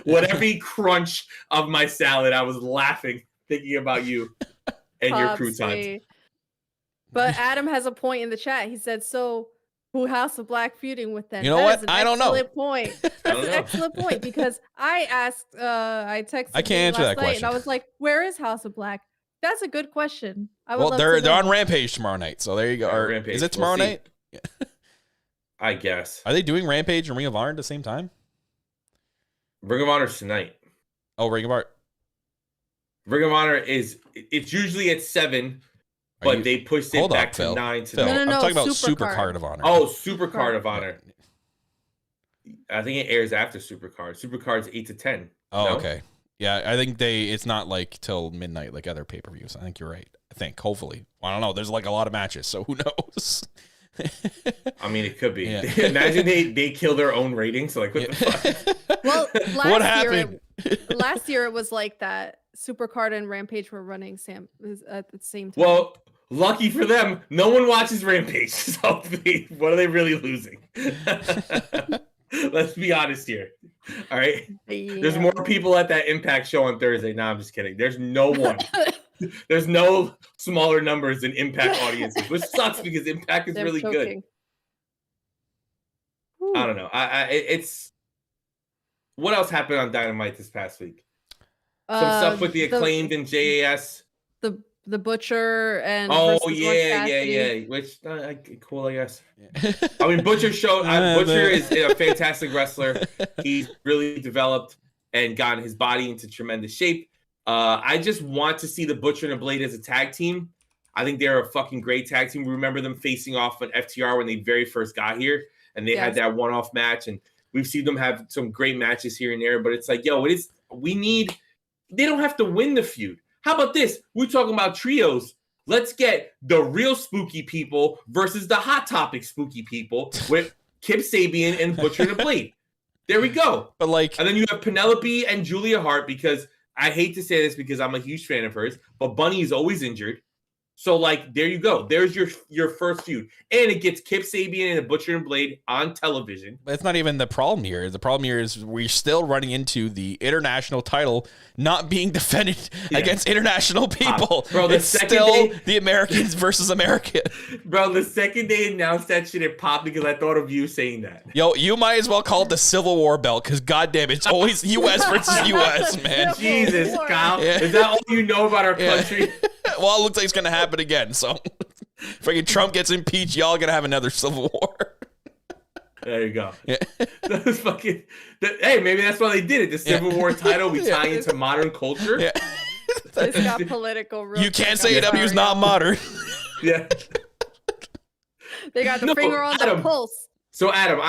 With every crunch of my salad, I was laughing, thinking about you and your croutons. But Adam has a point in the chat. He said, "So, who House of Black feuding with them?" You know what? I don't know. Point. That's an excellent point because I asked, I texted. I can't answer that question. And I was like, "Where is House of Black?" That's a good question. They're on Rampage tomorrow night, so there you go. Rampage. Is it tomorrow night? I guess. Are they doing Rampage and Ring of Honor at the same time? Ring of Honor's tonight. Oh, Ring of Honor. Ring of Honor it's usually at 7. but they pushed it back to 9 to 9. No, I'm talking about Super Card of Honor. Oh, Super Card of Honor. I think it airs after Super Card. Super Card's 8 to 10. Oh, no? Okay. Yeah, I think it's not like till midnight like other pay-per-views. I think you're right. Hopefully. I don't know. There's like a lot of matches, so who knows? I mean, it could be. Yeah. Imagine they kill their own ratings. So like, what the fuck? Well, what happened? Last year it was like that. Supercard and Rampage were running at the same time. Well, lucky for them, no one watches Rampage. So what are they really losing? Let's be honest here. All right. Yeah. There's more people at that Impact show on Thursday. No, I'm just kidding. There's no one. There's no smaller numbers than Impact audiences, which sucks because Impact is really good. I don't know. It's what else happened on Dynamite this past week? Some stuff with the Acclaimed and JAS. The Butcher and yeah. Which cool, I guess. Yeah. I mean, Butcher showed. Butcher is a fantastic wrestler. He's really developed and gotten his body into tremendous shape. I just want to see the Butcher and the Blade as a tag team. I think they're a fucking great tag team. We remember them facing off on FTR when they very first got here, and they had that one-off match. And we've seen them have some great matches here and there. But it's like, they don't have to win the feud. How about this? We're talking about trios. Let's get the real spooky people versus the Hot Topic spooky people with Kip Sabian and Butcher and the Blade. There we go. But and then you have Penelope and Julia Hart, because I hate to say this because I'm a huge fan of hers, but Bunny is always injured. So, there you go. There's your first feud. And it gets Kip Sabian and the Butcher and Blade on television. But it's not even the problem here. The problem here is we're still running into the international title not being defended against international people. Bro, it's still the Americans versus America. Bro, the second they announced that shit, it popped because I thought of you saying that. Yo, you might as well call it the Civil War belt, because goddamn, it's always U.S. versus U.S., man. Jesus, Kyle. Yeah. Is that all you know about our country? Well, it looks like it's going to happen again. So, freaking Trump gets impeached, y'all going to have another civil war. There you go. Yeah. That was fucking. Hey, maybe that's why they did it. The Civil War title, we tie into modern culture. Yeah. It's got political. You can't say AEW is not modern. Yeah. They got the finger on the pulse. So, Adam,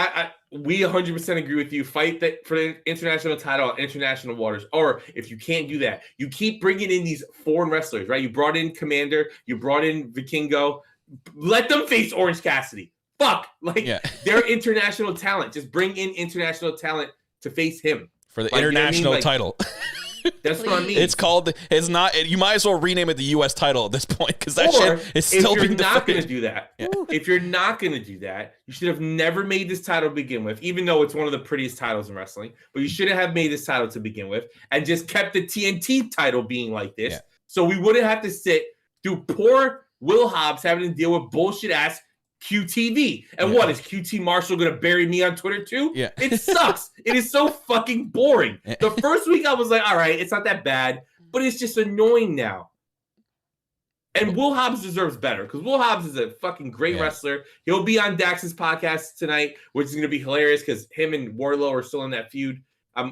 we 100% agree with you. Fight that for the international title on international waters. Or if you can't do that, you keep bringing in these foreign wrestlers, right? You brought in Commander. You brought in Vikingo. Let them face Orange Cassidy. Fuck. They're international talent. Just bring in international talent to face him. For the international title. That's what I mean. It's not, you might as well rename it the U.S. title at this point, because that shit is still being defended. If you're not going to do that, if you're not going to do that, you should have never made this title to begin with, even though it's one of the prettiest titles in wrestling. But you shouldn't have made this title to begin with and just kept the TNT title being like this. Yeah. So we wouldn't have to sit through poor Will Hobbs having to deal with bullshit ass QTV. And what, is QT Marshall going to bury me on Twitter too? Yeah. It sucks. It is so fucking boring. The first week I was like, all right, it's not that bad, but it's just annoying now. And Will Hobbs deserves better, because Will Hobbs is a fucking great wrestler. He'll be on Dax's podcast tonight, which is going to be hilarious because him and Wardlow are still in that feud.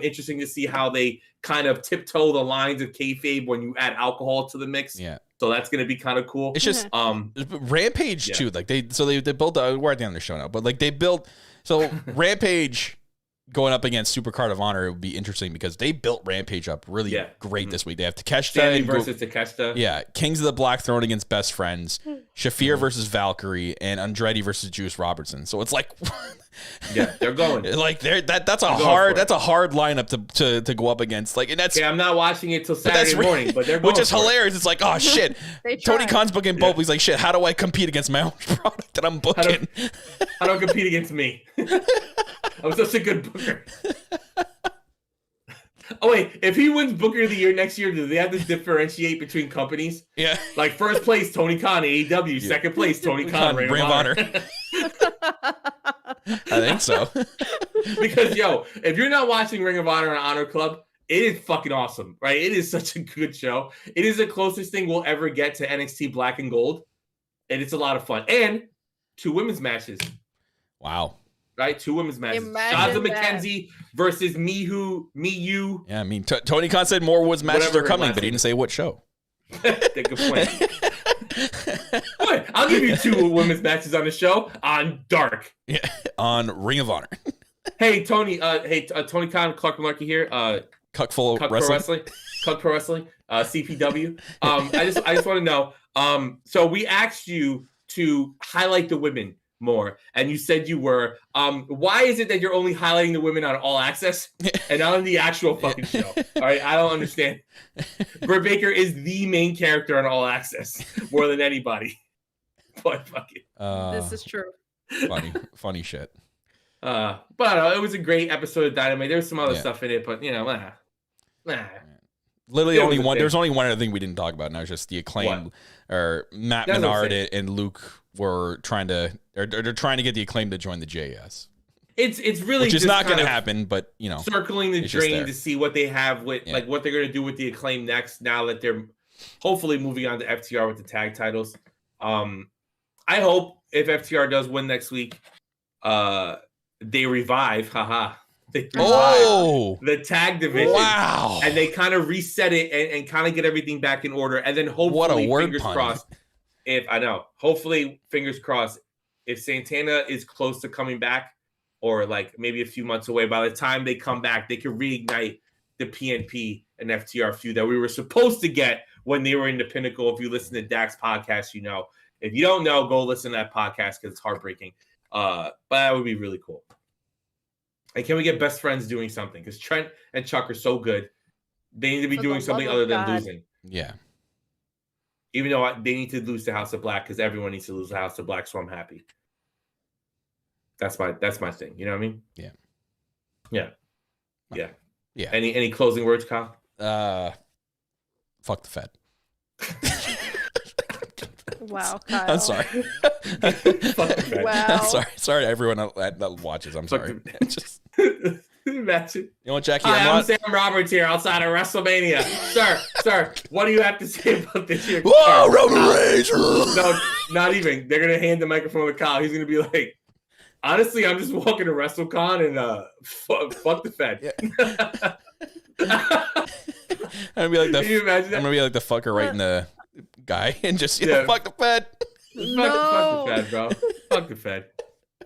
Interesting to see how they kind of tiptoe the lines of kayfabe when you add alcohol to the mix. Yeah. So that's gonna be kind of cool. It's just Rampage too. They built. We're at the end of the show now, but they built. So Rampage going up against Super Card of Honor, it would be interesting because they built Rampage up really great this week. They have Takeshita versus Takeshita. Yeah, Kings of the Black Throne against Best Friends, Shafir versus Valkyrie, and Andretti versus Juice Robertson. So it's like, they're going that's a hard lineup to go up against. And that's I'm not watching it till Saturday morning, but they're going, which is hilarious. It's like, oh shit, Tony Khan's booking both. He's like, shit, how do I compete against my own product that I'm booking? How do I compete against me? I'm such a good booker. Oh wait, if he wins Booker of the Year next year, do they have to differentiate between companies? Yeah. Like first place, Tony Khan, AEW. Second place, Tony Khan, Ring of Honor. I think so. Because if you're not watching Ring of Honor and Honor Club, it is fucking awesome, right? It is such a good show. It is the closest thing we'll ever get to NXT Black and Gold, and it's a lot of fun. And 2 women's matches. Wow. Right, 2 women's matches. Shazza McKenzie versus Miyu. Yeah, I mean, Tony Khan said more women's matches are coming, but he didn't say what show. Good point. What? I'll give you 2 women's matches on the show on Dark. Yeah, on Ring of Honor. Hey Tony, Tony Khan, Clark Malarkey here. Cuck Pro Wrestling. Cuck Pro Wrestling. CPW. I just want to know. So we asked you to highlight the women more, and you said you were. Why is it that you're only highlighting the women on All Access and not on the actual fucking show? All right, I don't understand. Britt Baker is the main character on All Access more than anybody. But fuck it. This is true. Funny shit. But it was a great episode of Dynamite. There was some other stuff in it, but Literally only one. There's only one other thing we didn't talk about, and that was just the Acclaim or Matt Menard and Luke were trying to they're trying to get the Acclaim to join the JS. It's really which is not going to happen, but circling the drain to see what they have with like what they're going to do with the Acclaim next. Now that they're hopefully moving on to FTR with the tag titles. I hope if FTR does win next week, they revive. They revive the tag division. Wow. And they kind of reset it and kind of get everything back in order. And then hopefully, fingers crossed, hopefully, fingers crossed, if Santana is close to coming back or like maybe a few months away, by the time they come back, they can reignite the PNP and FTR feud that we were supposed to get when they were in the Pinnacle. If you listen to Dak's podcast, you know. If you don't know, go listen to that podcast because it's heartbreaking. But that would be really cool. And can we get best friends doing something? Because Trent and Chuck are so good. They need to be doing something other than losing. Yeah. Even though they need to lose to House of Black because everyone needs to lose to House of Black, so I'm happy. That's my thing. You know what I mean? Yeah. Yeah. Any closing words, Kyle? Fuck the Fed. Wow, Kyle. I'm sorry. Wow. I'm sorry to everyone that watches. I'm sorry. Just imagine. You know, Jackie. Hi, I'm Sam Roberts here outside of WrestleMania. Sir, what do you have to say about this year? Whoa, Roman Reigns. No, not even. They're gonna hand the microphone to Kyle. He's gonna be like, honestly, I'm just walking to WrestleCon and fuck the Fed. I'm gonna be like Can you imagine that? I'm gonna be like the fucker right in the guy and just fuck the Fed. Fuck the Fed, bro. Fuck the Fed.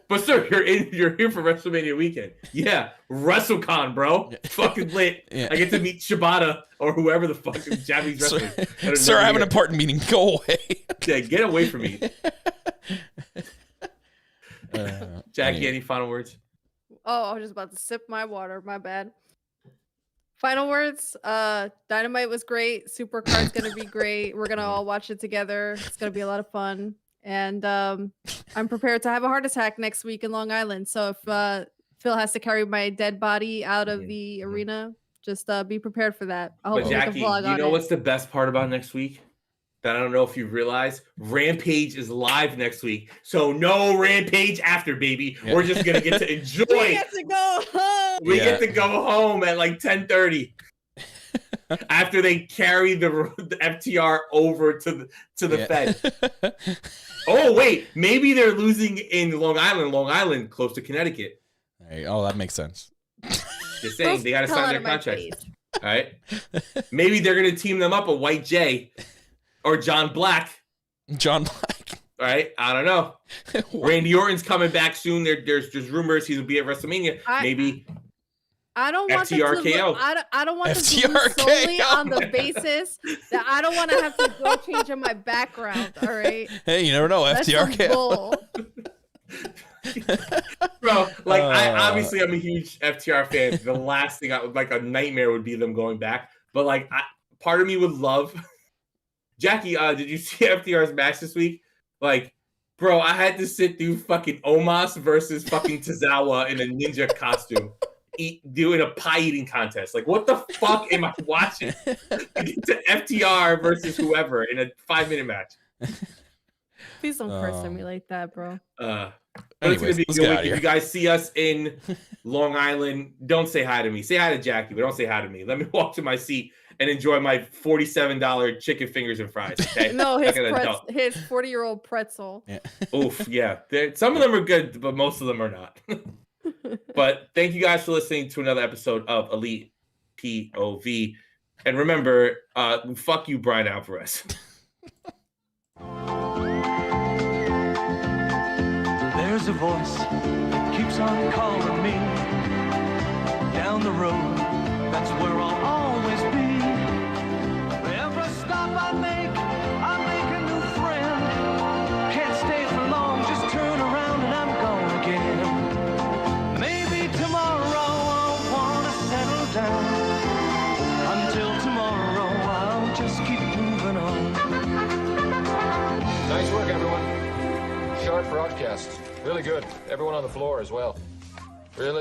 But sir, you're here for WrestleMania weekend. Yeah, WrestleCon, bro. Fucking lit. Yeah. I get to meet Shibata or whoever the fuck is Japanese wrestler. Sir, I have an important meeting. Go away. Yeah, get away from me. Jackie, any final words? Oh, I was just about to sip my water. My bad. Final words. Dynamite was great. Supercard's gonna be great. We're gonna all watch it together. It's gonna be a lot of fun. And I'm prepared to have a heart attack next week in Long Island. So if Phil has to carry my dead body out of the arena, just be prepared for that. I hope but Jackie, you know what's the best part about next week? That I don't know if you realize, Rampage is live next week. So no Rampage after, baby. Yeah. We're just going to get to enjoy. We get to go home. We get to go home at like 10:30 after they carry the FTR over to the Fed. Oh, wait. Maybe they're losing in Long Island, close to Connecticut. Hey, oh, that makes sense. Just saying, they got to sign their contracts. All right. Maybe they're going to team them up with White Jay. Or John Black. All right, I don't know. Randy Orton's coming back soon. There's rumors he'll be at WrestleMania. Maybe. I don't want FTRKO. I don't want to lose solely on the basis that I don't want to have to go change in my background. All right. Hey, you never know. FTRKO. Bro, like I'm a huge FTR fan. The last thing a nightmare would be them going back. But like, part of me would love. Jackie, did you see FTR's match this week? Like, bro, I had to sit through fucking Omos versus fucking Tozawa in a ninja costume, doing a pie eating contest. Like, what the fuck am I watching? To FTR versus whoever in a 5-minute match. Please don't curse at me like that, bro. Anyways, it's gonna be if you guys see us in Long Island, don't say hi to me. Say hi to Jackie, but don't say hi to me. Let me walk to my seat and enjoy my $47 chicken fingers and fries. Okay? No, his 40-year-old pretzel. Yeah. Oof, yeah. Some of them are good, but most of them are not. But thank you guys for listening to another episode of Elite POV. And remember, fuck you, Brian Alvarez. There's a voice that keeps on calling me down the road. That's where I'll always be. Every stop I make a new friend. Can't stay for long, just turn around and I'm gone again. Maybe tomorrow I'll want to settle down. Until tomorrow I'll just keep moving on. Nice work, everyone. Sharp broadcast. Really good. Everyone on the floor as well. Really